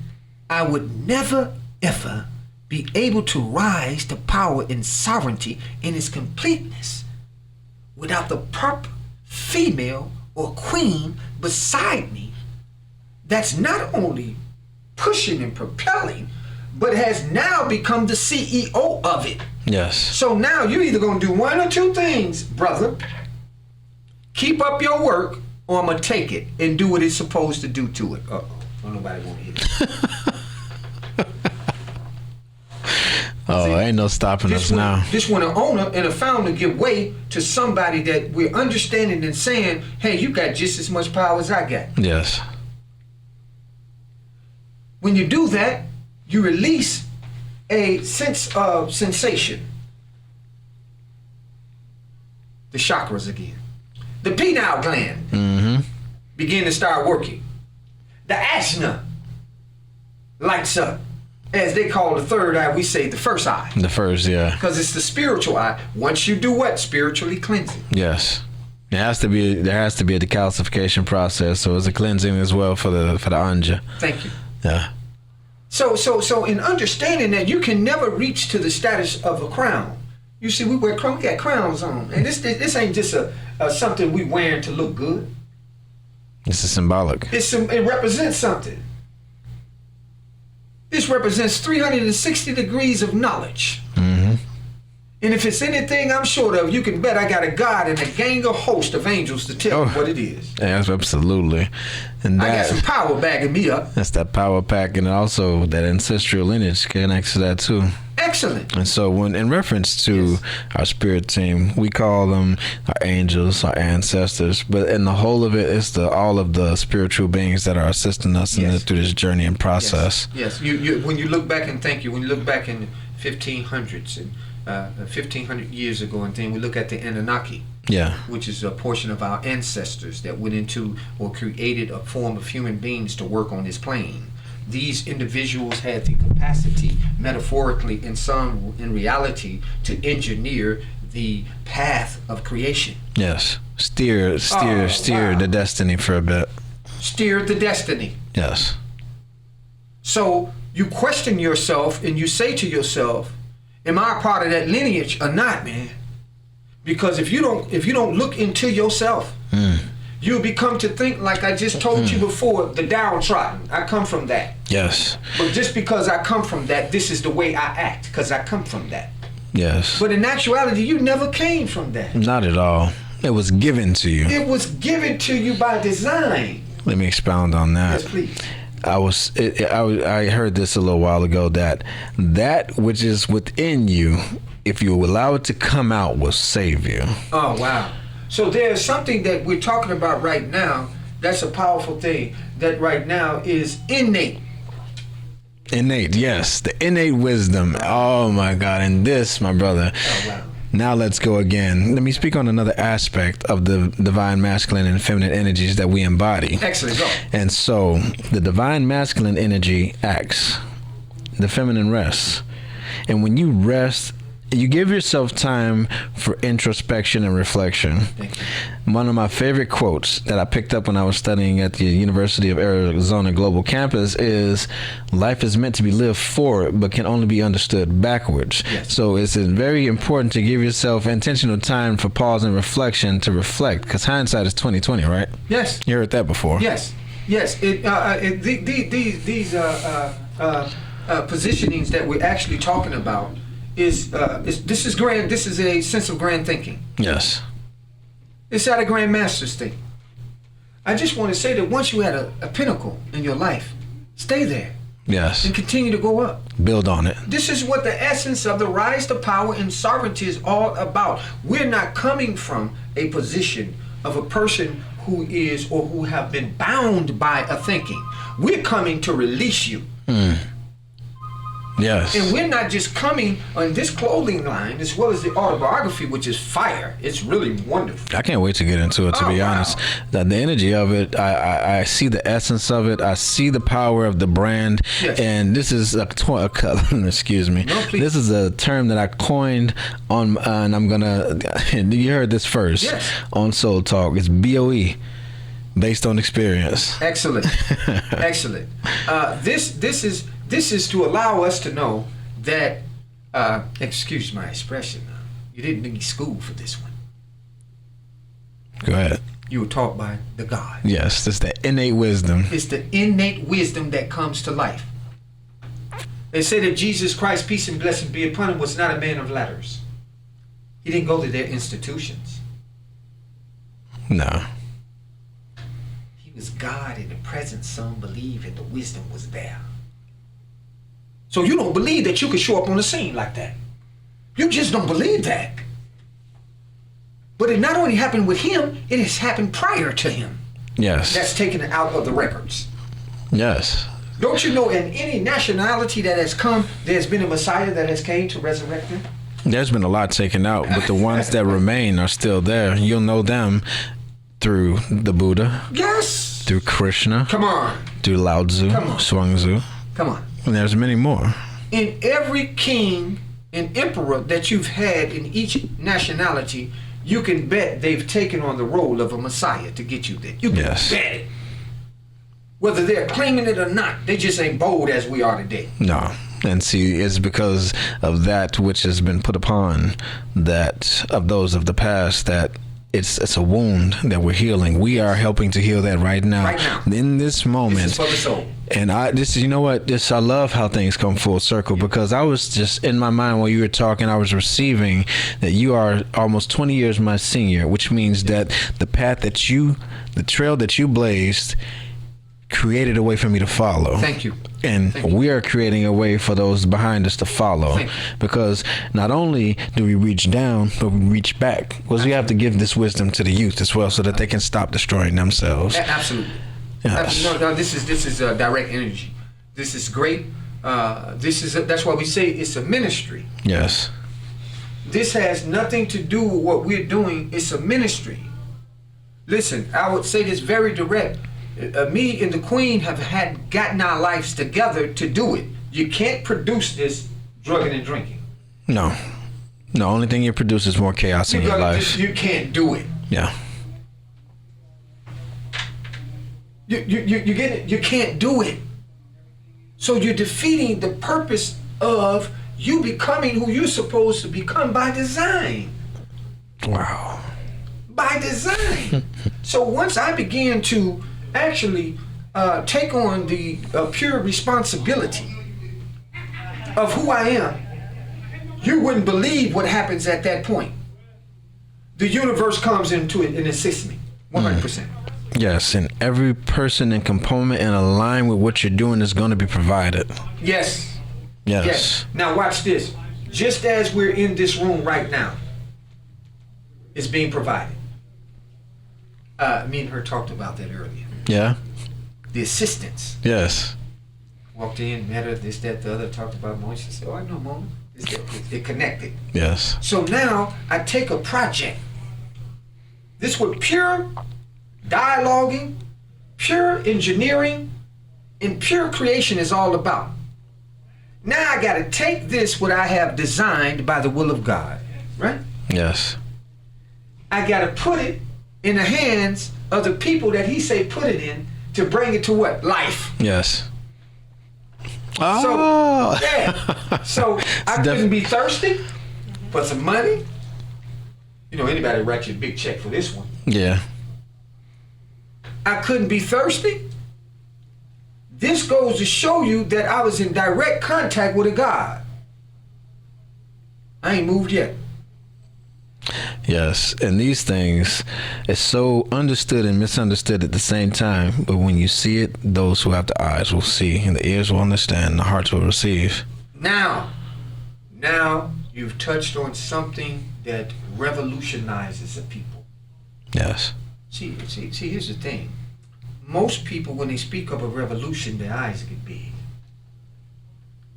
I would never, ever be able to rise to power and sovereignty in its completeness without the proper female or queen beside me, that's not only pushing and propelling, but has now become the CEO of it. Yes. So now you're either going to do one or two things, brother. Keep up your work, or I'm going to take it and do what it's supposed to do to it. Uh-oh. Well, nobody want to hear it. Ain't no stopping us now. Just when an owner and a founder give way to somebody that we're understanding and saying, hey, you got just as much power as I got. Yes. When you do that, you release a sense of sensation. The chakras again. The pineal gland begin to start working. The ajna lights up. As they call the third eye, we say the first eye. The first, yeah. Because it's the spiritual eye. Once you do what? Spiritually cleansing. Yes. There has to be a decalcification process, so it's a cleansing as well for the anja. Thank you. Yeah. So in understanding that you can never reach to the status of a crown. You see, we got crowns on, and this ain't just a something we wearing to look good. This is symbolic. It represents something. This represents 360 degrees of knowledge. And if it's anything I'm short of, you can bet I got a God and a gang of host of angels to tell me what it is. Yes, absolutely. And I got some power bagging me up. That's that power pack, and also that ancestral lineage connects to that too. Excellent. And so when in reference to our spirit team, we call them our angels, our ancestors, but in the whole of it, it's all of the spiritual beings that are assisting us through this journey and process. Yes. You when you look back, and thank you, when you look back in the 1500s and 1500 years ago, and then we look at the Anunnaki, which is a portion of our ancestors that went into or created a form of human beings to work on this plane. These individuals had the capacity, metaphorically and some in reality, to engineer the path of creation. Yes. Steer the destiny for a bit. Steer the destiny. Yes. So you question yourself and you say to yourself, am I a part of that lineage or not, man? Because if you don't look into yourself, You become to think, like I just told you before, the downtrodden. I come from that. Yes. But just because I come from that, this is the way I act, because I come from that. Yes. But in actuality, you never came from that. Not at all. It was given to you. It was given to you by design. Let me expound on that. Yes, please. I heard this a little while ago, that which is within you, if you allow it to come out, will save you. Oh, wow. So there's something that we're talking about right now that's a powerful thing, that right now is innate. Innate, yes. The innate wisdom. Oh, my God. And this, my brother. Oh, wow. Now let's go again. Let me speak on another aspect of the divine masculine and feminine energies that we embody. Excellent. Go. And so the divine masculine energy acts. The feminine rests. And when you rest, you give yourself time for introspection and reflection. Thank you. One of my favorite quotes that I picked up when I was studying at the University of Arizona Global Campus is, life is meant to be lived forward, but can only be understood backwards. Yes. So it's very important to give yourself intentional time for pause and reflection to reflect, because hindsight is 20/20, right? Yes. You heard that before. Yes. These positionings that we're actually talking about this is grand. This is a sense of grand thinking. Yes. It's not a grand master's thing. I just want to say that once you had a pinnacle in your life, stay there. Yes. And continue to go up. Build on it. This is what the essence of the rise to power and sovereignty is all about. We're not coming from a position of a person who is or who have been bound by a thinking. We're coming to release you. Yes. And we're not just coming on this clothing line, as well as the autobiography, which is fire. It's really wonderful. I can't wait to get into it, to be honest. The energy of it, I see the essence of it. I see the power of the brand. Yes. And this is excuse me. No, please. This is a term that I coined on, and I'm gonna. You heard this first. Yes. On SoulTalk. It's BOE, based on experience. Excellent. Excellent. This is to allow us to know that, excuse my expression, you didn't need school for this one. Go ahead. You were taught by the God. Yes, it's the innate wisdom. It's the innate wisdom that comes to life. They say that Jesus Christ, peace and blessing be upon him, was not a man of letters. He didn't go to their institutions. No. He was God in the presence. Some believe, and the wisdom was there. So you don't believe that you could show up on the scene like that. You just don't believe that. But it not only happened with him, it has happened prior to him. Yes. That's taken out of the records. Yes. Don't you know, in any nationality that has come, there's been a Messiah that has came to resurrect him? There's been a lot taken out, but the ones that remain are still there. You'll know them through the Buddha. Yes. Through Krishna. Come on. Through Lao Tzu. Come on. Zhuangzi. Come on. And there's many more. In every king and emperor that you've had in each nationality, you can bet they've taken on the role of a Messiah to get you there. You can bet it. Whether they're claiming it or not, they just ain't bold as we are today. No. And see, it's because of that which has been put upon that of those of the past that it's a wound that we're healing. We are helping to heal that right now. Right now. In this moment. This is for the soul. And I love how things come full circle, because I was just in my mind while you were talking, I was receiving that you are almost 20 years my senior, which means that the trail that you blazed created a way for me to follow. Thank you. And we are creating a way for those behind us to follow, because not only do we reach down, but we reach back, because we have to give this wisdom to the youth as well, so that they can stop destroying themselves. Absolutely. Yes. No, this is direct energy. This is great. That's why we say it's a ministry. Yes. This has nothing to do with what we're doing. It's a ministry. Listen, I would say this very direct. Me and the Queen have gotten our lives together to do it. You can't produce this drugging and drinking. No. The only thing you produce is more chaos in your life. You can't do it. Yeah. You get it? You can't do it. So you're defeating the purpose of you becoming who you're supposed to become by design. Wow. by design. So once I began to actually take on the pure responsibility of who I am, you wouldn't believe what happens at that point. The universe comes into it and assists me 100%. Yes, and every person and component in line with what you're doing is going to be provided. Yes. Yes. Now watch this. Just as we're in this room right now, it's being provided. Me and her talked about that earlier. Yeah. The assistance. Yes. Walked in, met her, this, that, the other, talked about Mona. She said, oh, I know Mona. It connected. Yes. So now I take a project. This was pure dialoguing, pure engineering, and pure creation is all about. Now I got to take this, what I have designed by the will of God, right? Yes. I got to put it in the hands of the people that he say put it in to bring it to what? Life. Yes. Oh. So, yeah. So I couldn't be thirsty for some money. You know, anybody write you a big check for this one. Yeah. I couldn't be thirsty. This goes to show you that I was in direct contact with a God. I ain't moved yet. Yes, and these things is so understood and misunderstood at the same time. But when you see it, those who have the eyes will see, and the ears will understand, and the hearts will receive. Now you've touched on something that revolutionizes a people. Yes. See, here's the thing. Most people, when they speak of a revolution, their eyes get big.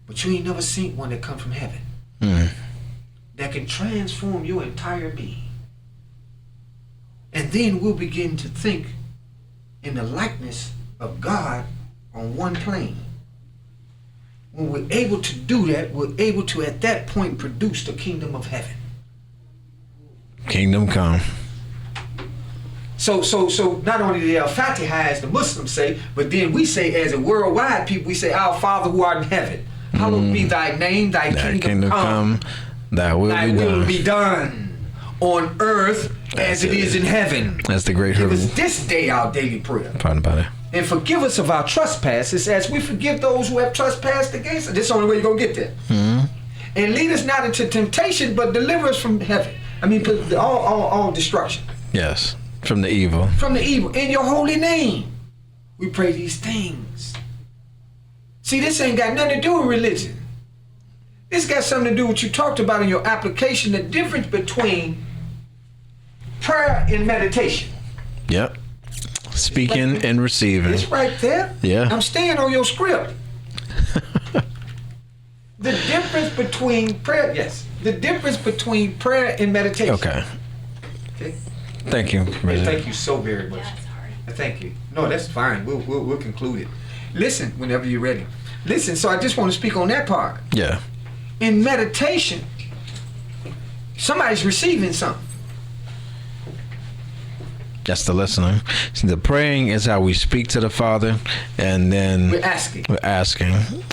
But you ain't never seen one that come from heaven. That can transform your entire being. And then we'll begin to think in the likeness of God on one plane. When we're able to do that, we're able to at that point produce the kingdom of heaven. Kingdom come. So not only the Al-Fatiha as the Muslims say, but then we say as a worldwide people, we say, Our Father who art in heaven, hallowed be thy name, thy kingdom come. Thy will be done on earth as it is in heaven. That's the great Give us this day our daily prayer. Pardon about it. And forgive us of our trespasses as we forgive those who have trespassed against us. This is the only way you're going to get there. And lead us not into temptation, but deliver us from heaven. I mean, all destruction. Yes, from the evil. From the evil. In your holy name, we pray these things. See, this ain't got nothing to do with religion. This got something to do with what you talked about in your application, the difference between prayer and meditation. Yep. Speaking and receiving. It's right there. Yeah. I'm staying on your script. The difference between prayer, the difference between prayer and meditation. Okay. Thank you. Thank you so very much. Thank you. No, that's fine. We'll conclude it. Listen, whenever you're ready. Listen, so I just want to speak on that part. Yeah. In meditation, somebody's receiving something. That's the listening. See, the praying is how we speak to the Father, and then we're asking.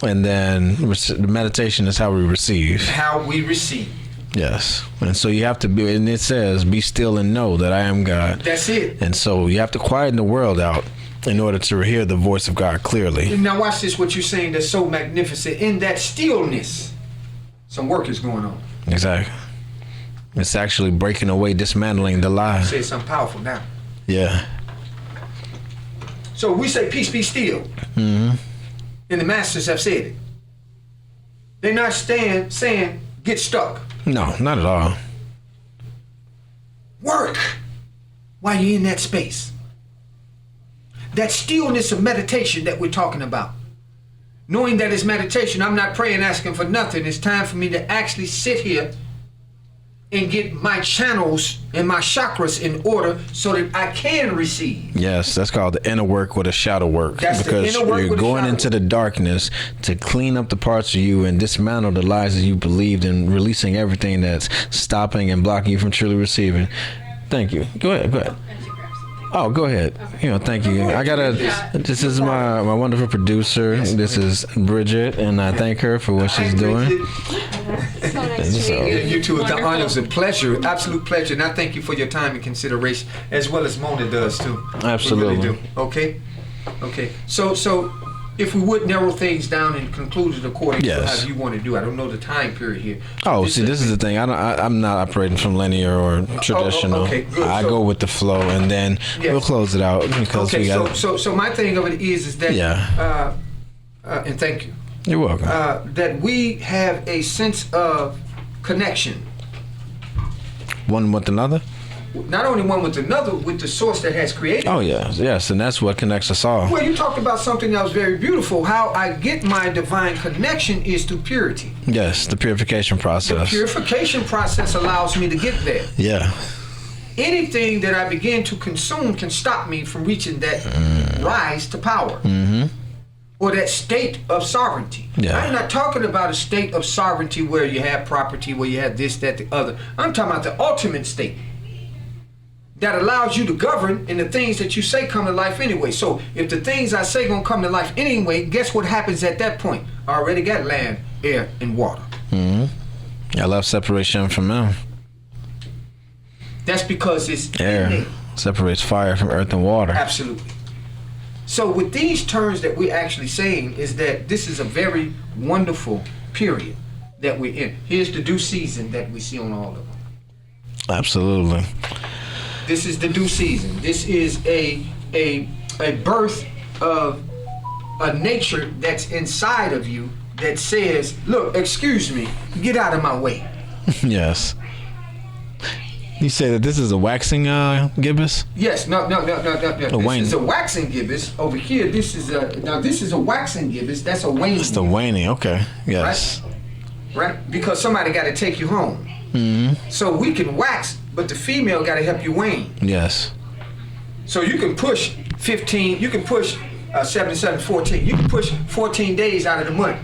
And then the meditation is how we receive. How we receive. Yes. And so you have to be, and it says, be still and know that I am God. That's it. And so you have to quieten the world out in order to hear the voice of God clearly. Now watch this, what you're saying that's so magnificent. In that stillness, some work is going on. Exactly. It's actually breaking away, dismantling the lie. Say something powerful now. Yeah. So we say, peace be still. And the masters have said it. They're not saying, get stuck. No, not at all. Work while you're in that space. That stillness of meditation that we're talking about. Knowing that it's meditation, I'm not praying, asking for nothing. It's time for me to actually sit here and get my channels and my chakras in order so that I can receive. Yes, that's called the inner work with a shadow work. That's because the inner work you're with going a into the darkness to clean up the parts of you and dismantle the lies that you believed and releasing everything that's stopping and blocking you from truly receiving. Thank you. Go ahead. Oh, go ahead. Thank you. This is my wonderful producer. This is Bridget, and I thank her for what she's doing. You you too. The honor was a pleasure, absolute pleasure, and I thank you for your time and consideration, as well as Mona does too. Absolutely. We really do. Okay. So if we would narrow things down and conclude it according to how you want to do. I don't know the time period here. Oh, this is the thing. I'm not operating from linear or traditional. Okay, good. I go with the flow, and then we'll close it out because we got. So my thing of it is that. And thank you. You're welcome. That we have a sense of connection. One with another? Not only one with another, with the source that has created. Oh, yes, and that's what connects us all. Well, you talked about something that was very beautiful. How I get my divine connection is through purity. Yes, the purification process. The purification process allows me to get there. Yeah. Anything that I begin to consume can stop me from reaching that rise to power. Mm-hmm. Or that state of sovereignty. Yeah. I'm not talking about a state of sovereignty where you have property, where you have this, that, the other. I'm talking about the ultimate state that allows you to govern in the things that you say come to life anyway. So if the things I say gonna come to life anyway, guess what happens at that point? I already got land, air, and water. Mm-hmm. I love separation from them. That's because it's air innate. Separates fire from earth and water. Absolutely. So with these terms that we're actually saying is that this is a very wonderful period that we're in. Here's the due season that we see on all of them. Absolutely. This is the due season. This is a birth of a nature that's inside of you that says, look, excuse me, get out of my way. Yes. You say that this is a waxing gibbous? Yes, no. This waning. is a waxing gibbous. Over here, this is a waxing gibbous. That's a waning. It's the waning, okay. Yes. Right? Because somebody got to take you home. Mm-hmm. So we can wax, but the female got to help you wane. Yes. So you can push 15, you can push 77, 14. You can push 14 days out of the month.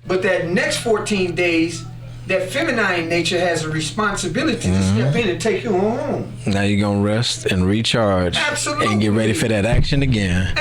But that next 14 days, that feminine nature has a responsibility to step in and take you home. Now you're going to rest and recharge. Absolutely. And get ready for that action again.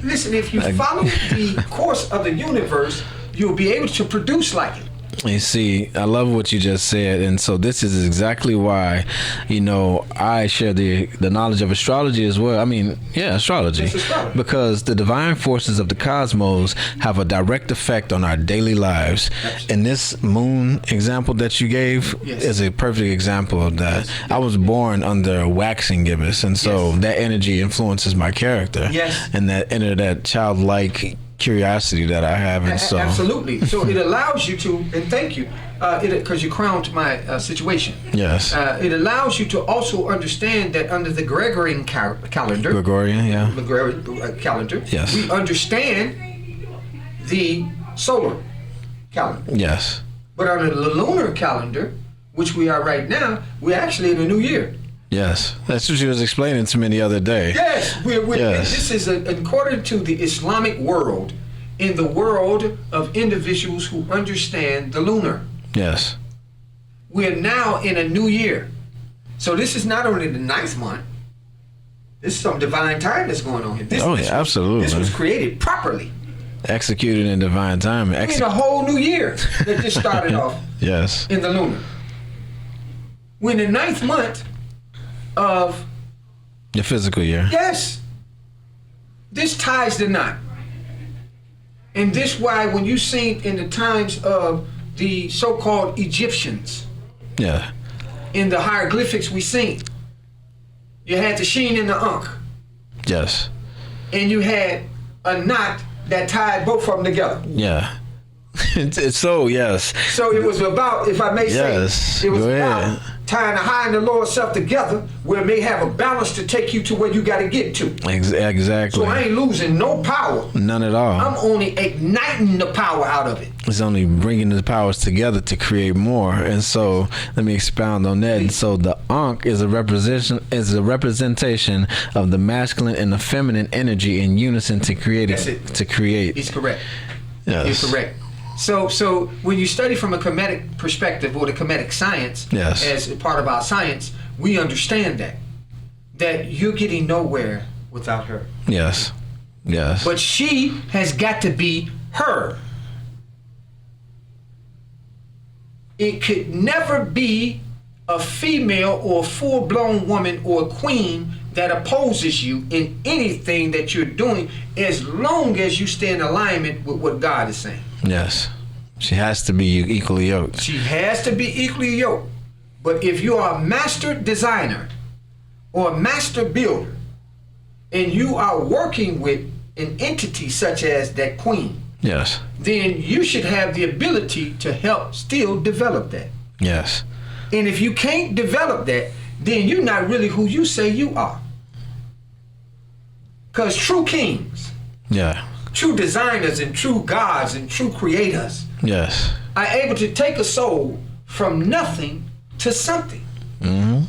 Listen, if you follow the course of the universe, you'll be able to produce like it. You see, I love what you just said, and so this is exactly why, I share the knowledge of astrology as well. I mean, astrology. Because the divine forces of the cosmos have a direct effect on our daily lives. Absolutely. And this moon example that you gave is a perfect example of that. Yes. I was born under a waxing gibbous, and so that energy influences my character. Yes. And that childlike curiosity that I have, and so absolutely. So it allows you to, and thank you, because you crowned my situation. Yes. It allows you to also understand that under the Gregorian calendar. Gregorian, calendar. Yes. We understand the solar calendar. Yes. But under the lunar calendar, which we are right now, we're actually in a new year. Yes, that's what she was explaining to me the other day. Yes, this is according to the Islamic world, in the world of individuals who understand the lunar. Yes. We are now in a new year. So this is not only the 9th month, this is some divine time that's going on here. Absolutely. This was created properly. Executed in divine time. I mean, a whole new year that just started off yes. in the lunar. We're in the 9th month of the physical year. Yes. This ties the knot. And this why when you see in the times of the so-called Egyptians, in the hieroglyphics we seen, you had the sheen and the ankh. Yes. And you had a knot that tied both of them together. Yeah. It's so, yes. So it was about, if I may say, it was about tying the high and the lower self together where it may have a balance to take you to where you got to get to. Exactly. So I ain't losing no power. None at all. I'm only igniting the power out of it. It's only bringing the powers together to create more. And so let me expound on that. And so the Ankh is a representation of the masculine and the feminine energy in unison to create to create. It's correct. Yes. It's correct. So when you study from a Kemetic perspective or the Kemetic science, as a part of our science, we understand that you're getting nowhere without her. Yes. Yes. But she has got to be her. it could never be a female or a full-blown woman or a queen that opposes you in anything that you're doing, as long as you stay in alignment with what God is saying. Yes. She has to be equally yoked. She has to be equally yoked. But if you are a master designer or a master builder, and you are working with an entity such as that queen, yes, then you should have the ability to help still develop that. Yes. And if you can't develop that, then you're not really who you say you are. Because true kings, yeah, true designers and true gods and true creators, yes, are able to take a soul from nothing to something. Mm-hmm.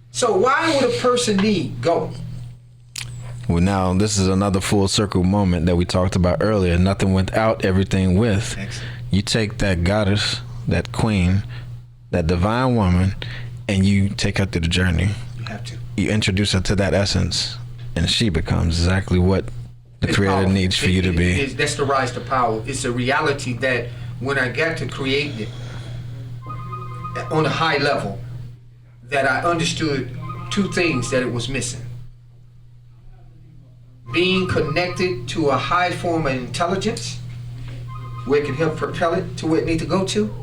So why would a person need gold? Well, now this is another full circle moment that we talked about earlier. Nothing without, everything with. Excellent. You take that goddess, that queen, that divine woman, and you take her through the journey. You have to. You introduce her to that essence, and she becomes exactly what the It's Creator powerful. needs for you to be. That's the rise to power. It's a reality that when I got to create it on a high level, that I understood two things that it was missing. Being connected to a high form of intelligence, where it can help propel it to where it needs to go to,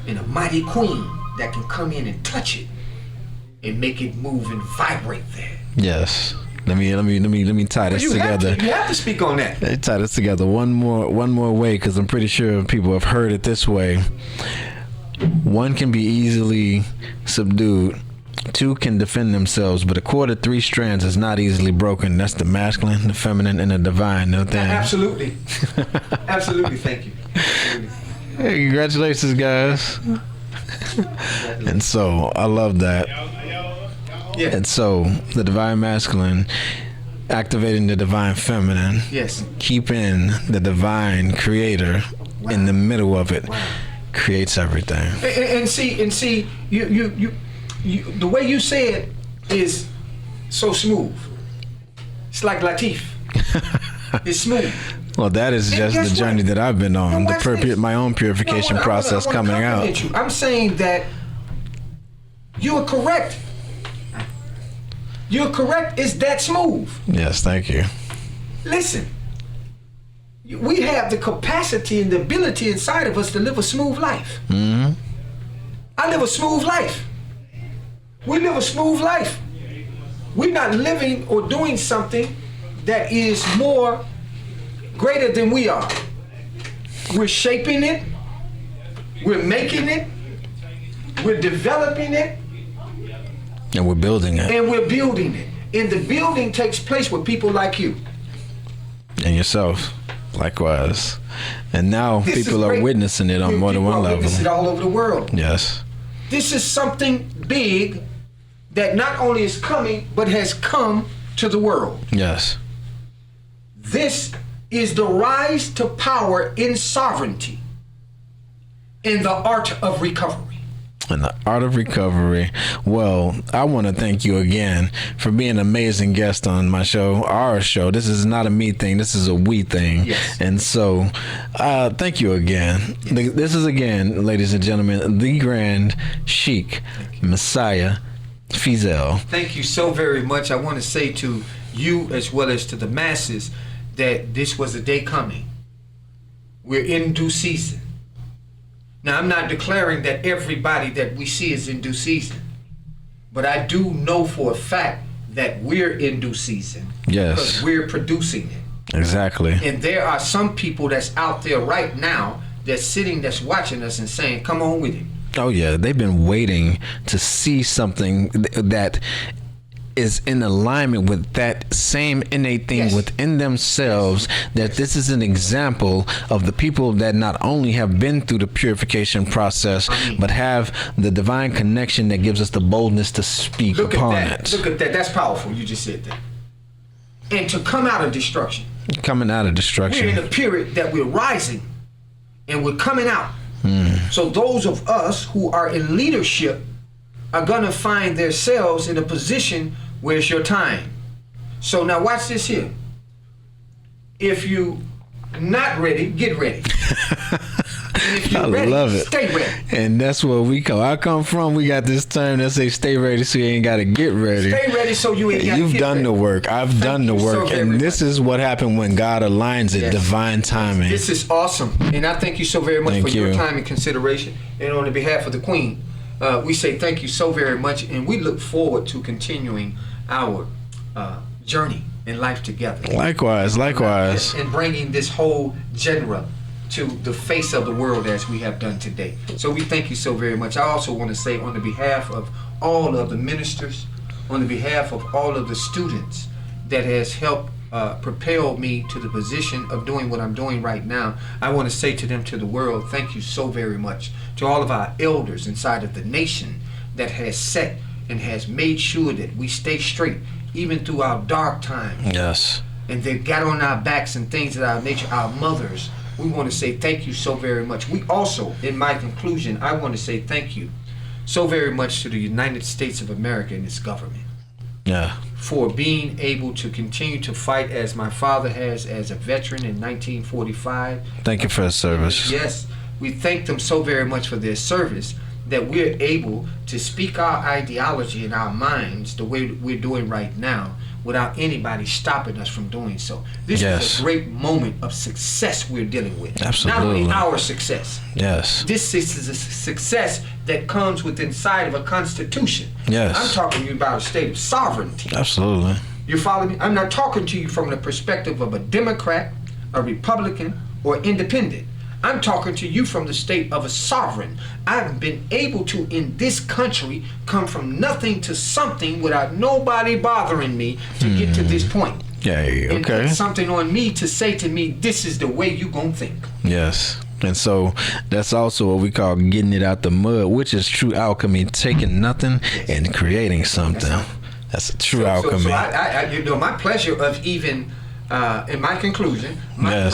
and a mighty queen that can come in and touch it and make it move and vibrate there. Yes. Let me tie this together. You have to speak on that. Let me tie this together one more way, because I'm pretty sure people have heard it this way. One can be easily subdued. Two can defend themselves, but a cord of three strands is not easily broken. That's the masculine, the feminine, and the divine. No thing. Absolutely. Absolutely. Thank you. Absolutely. Hey, congratulations, guys. And so I love that. Yeah. And so the divine masculine activating the divine feminine, Yes. keeping the divine creator in the middle of it, creates everything. And see, you, the way you say it is so smooth. It's like Latif. It's smooth. Well, that is just the journey that I've been on, my own purification process coming out. You. I'm saying that you are correct. You're correct. It's that smooth. Yes, thank you. Listen, we have the capacity and the ability inside of us to live a smooth life. Mm-hmm. I live a smooth life. We live a smooth life. We're not living or doing something that is more greater than we are. We're shaping it. We're making it. We're developing it. And we're building it. And we're building it. And the building takes place with people like you. And yourself, likewise. And now This people is are great. witnessing it on more than People one are level. witnessing it all over the world. Yes. This is something big that not only is coming, but has come to the world. Yes. This is the rise to power in sovereignty, in the art of recovery. And the art of recovery. Well, I want to thank you again for being an amazing guest on my show, our show. This is not a me thing. This is a we thing. Yes. And so, thank you again. Yes. This is, again, ladies and gentlemen, the Grand Sheik, Messaih Feazell. Thank you so very much. I want to say to you as well as to the masses that this was a day coming. We're in due season. Now, I'm not declaring that everybody that we see is in due season, but I do know for a fact that we're in due season. Yes. Because we're producing it. Exactly. And there are some people that's out there right now that's sitting, that's watching us and saying, come on with it. Oh, yeah. They've been waiting to see something that is in alignment with that same innate thing Yes. within themselves, that this is an example of the people that not only have been through the purification process, but have the divine connection that gives us the boldness to speak Look upon at that. it. Look at that. That's powerful. You just said that. And to come out of destruction. Coming out of We're in destruction. a period that we're rising and we're coming out. So those of us who are in leadership are going to find themselves in a position where it's your time. So now watch this here. If you not ready, get ready. And if you're I ready, love it. stay ready. And that's what we call. I come from. We got this term that say "stay ready," so you ain't got to get ready. Stay ready so you ain't got to You've get done ready. the work. I've done the you so work, very and this much. is what happened when God aligns it. Yes. Divine timing. This is awesome. And I thank you so very much Thank for your you. time and consideration. And on the behalf of the Queen, we say thank you so very much. And we look forward to continuing our journey in life together. Likewise. And bringing this whole genre to the face of the world as we have done today. So we thank you so very much. I also want to say on the behalf of all of the ministers, on the behalf of all of the students that has helped propel me to the position of doing what I'm doing right now, I want to say to them, to the world, thank you so very much. To all of our elders inside of the nation that has set and has made sure that we stay straight even through our dark times. Yes. And they got on our backs and things of our nature, our mothers. We want to say thank you so very much. We also, in my conclusion, I want to say thank you so very much to the United States of America and its government Yeah. for being able to continue to fight as my father has as a veteran in 1945. Thank you for the service. Yes, we thank them so very much for their service that we're able to speak our ideology in our minds the way we're doing right now without anybody stopping us from doing so. This Yes. is a great moment of success we're dealing with. Absolutely. Not only our success. Yes. This is a success that comes with inside of a constitution. Yes. I'm talking to you about a state of sovereignty. Absolutely. You follow me? I'm not talking to you from the perspective of a Democrat, a Republican, or independent. I'm talking to you from the state of a sovereign. I've been able to, in this country, come from nothing to something without nobody bothering me to get to this point. Yeah. And Okay. put something on me to say to me, this is the way you gonna think. Yes. And so that's also what we call getting it out the mud, which is true alchemy, taking nothing and creating something. That's a true alchemy. So I, my pleasure of even, in my conclusion, my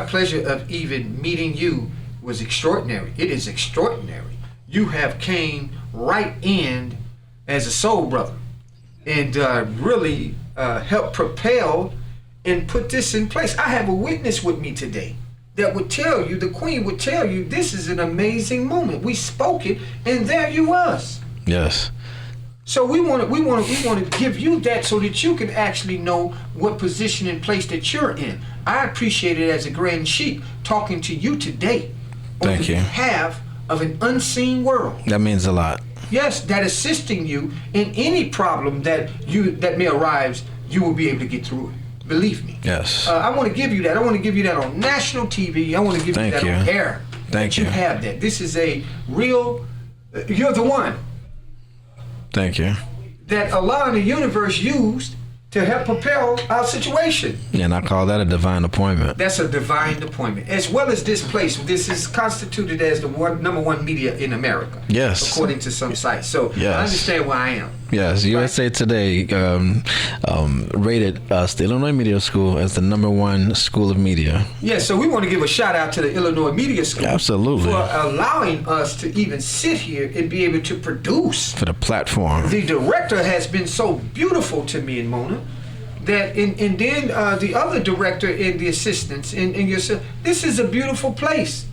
pleasure of even meeting you was extraordinary. It is extraordinary. You have came right in as a soul brother and really helped propel and put this in place. I have a witness with me today that would tell you, the Queen would tell you, this is an amazing moment. We spoke it, and there you was. Yes. So we want to give you that so that you can actually know what position and place that you're in. I appreciate it as a grand sheik talking to you today on Thank you. behalf of an unseen world. That means a lot. Yes, that assisting you in any problem that may arise, you will be able to get through it. Believe me. Yes. I want to give you that. I want to give you that on national TV. I want to give Thank you that you. on air. Thank that you. You have that. This is a real. You're the one Thank you. that Allah in the universe used to help propel our situation. And I call that a divine appointment. That's a divine appointment. As well as this place, this is constituted as the number one media in America. Yes. According to some sites. So Yes. I understand where I am. Yes, USA Today rated us, the Illinois Media School, as the #1 school of media. Yeah, so we want to give a shout out to the Illinois Media School. Absolutely. For allowing us to even sit here and be able to produce. For the platform. The director has been so beautiful to me and Mona that and then the other director and the assistants and yourself, this is a beautiful place.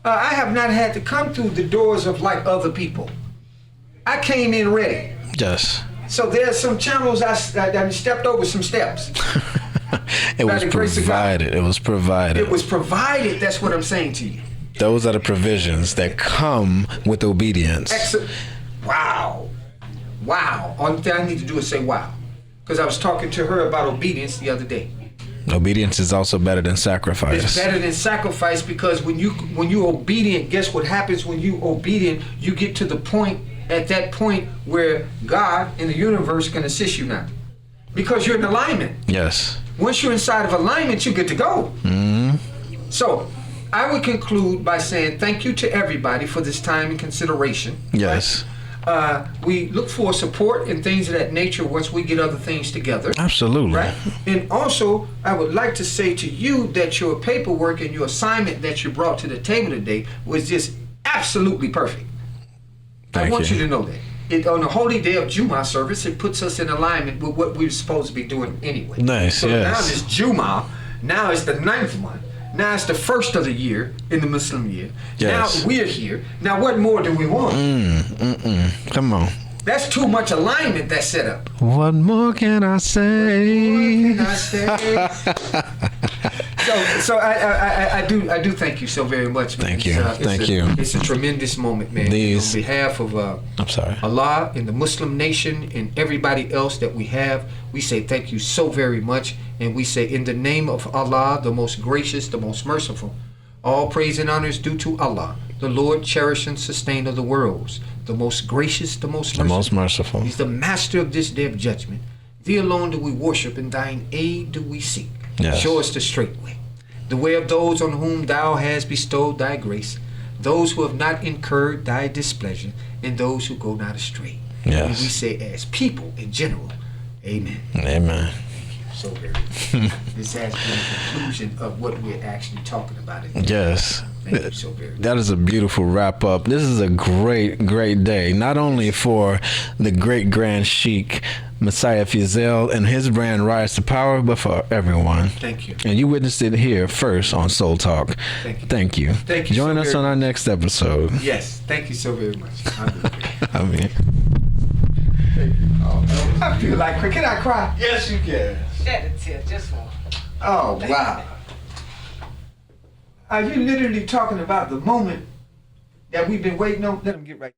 I have not had to come through the doors of like other people. I came in ready. Yes. So there's some channels I stepped over some steps. It By was the grace of God. provided. It was provided. It was provided. That's what I'm saying to you. Those are the provisions that come with obedience. Excellent. Wow. Wow. Only thing I need to do is say wow. Because I was talking to her about obedience the other day. Obedience is also better than sacrifice. It's better than sacrifice because when you obedient, guess what happens when you obedient? You get to the point, at that point where God in the universe can assist you now. Because you're in alignment. Yes. Once you're inside of alignment, you get to go. Mm-hmm. So I would conclude by saying thank you to everybody for this time and consideration. Yes. We look for support and things of that nature once we get other things together. Absolutely. Right? And also, I would like to say to you that your paperwork and your assignment that you brought to the table today was just absolutely perfect. I want you to know that. On the holy day of Jummah service, it puts us in alignment with what we're supposed to be doing anyway. Nice, so yes. now this Jummah, now it's the 9th one. Now it's the first of the year in the Muslim year. Yes. Now we're here. Now what more do we want? Come on. That's too much alignment that's set up. What more can I say? What can I say? So I do thank you so very much, man. Thank you. Thank you. It's a tremendous moment, man. These- On behalf of I'm sorry. Allah and the Muslim nation and everybody else that we have, we say thank you so very much. And we say in the name of Allah, the most gracious, the most merciful, all praise and honor is due to Allah, the Lord, cherish and sustain of the worlds, the most gracious, the most merciful. The most merciful. He's the master of this day of judgment. Thee alone do we worship, and thine aid do we seek. Yes. Show us the straight way, the way of those on whom thou hast bestowed thy grace, those who have not incurred thy displeasure, and those who go not astray. Yes. And we say as people in general, amen. Amen. So very much. This has been the conclusion of what we're actually talking about. Yes. Thank you so very much. That is a beautiful wrap up. This is a great, great day, not only for the great Grand Sheikh, Messaih Feazell, and his brand Rise to Power, but for everyone. Thank you. And you witnessed it here first on Soul Talk. Thank you. Thank you. Thank you Join so us very on our next episode. Yes, thank you so very much. I mean, I feel like, can I cry? Yes, you can. Shed a tear, just one. Oh, wow. Are you literally talking about the moment that we've been waiting on? Let him get right.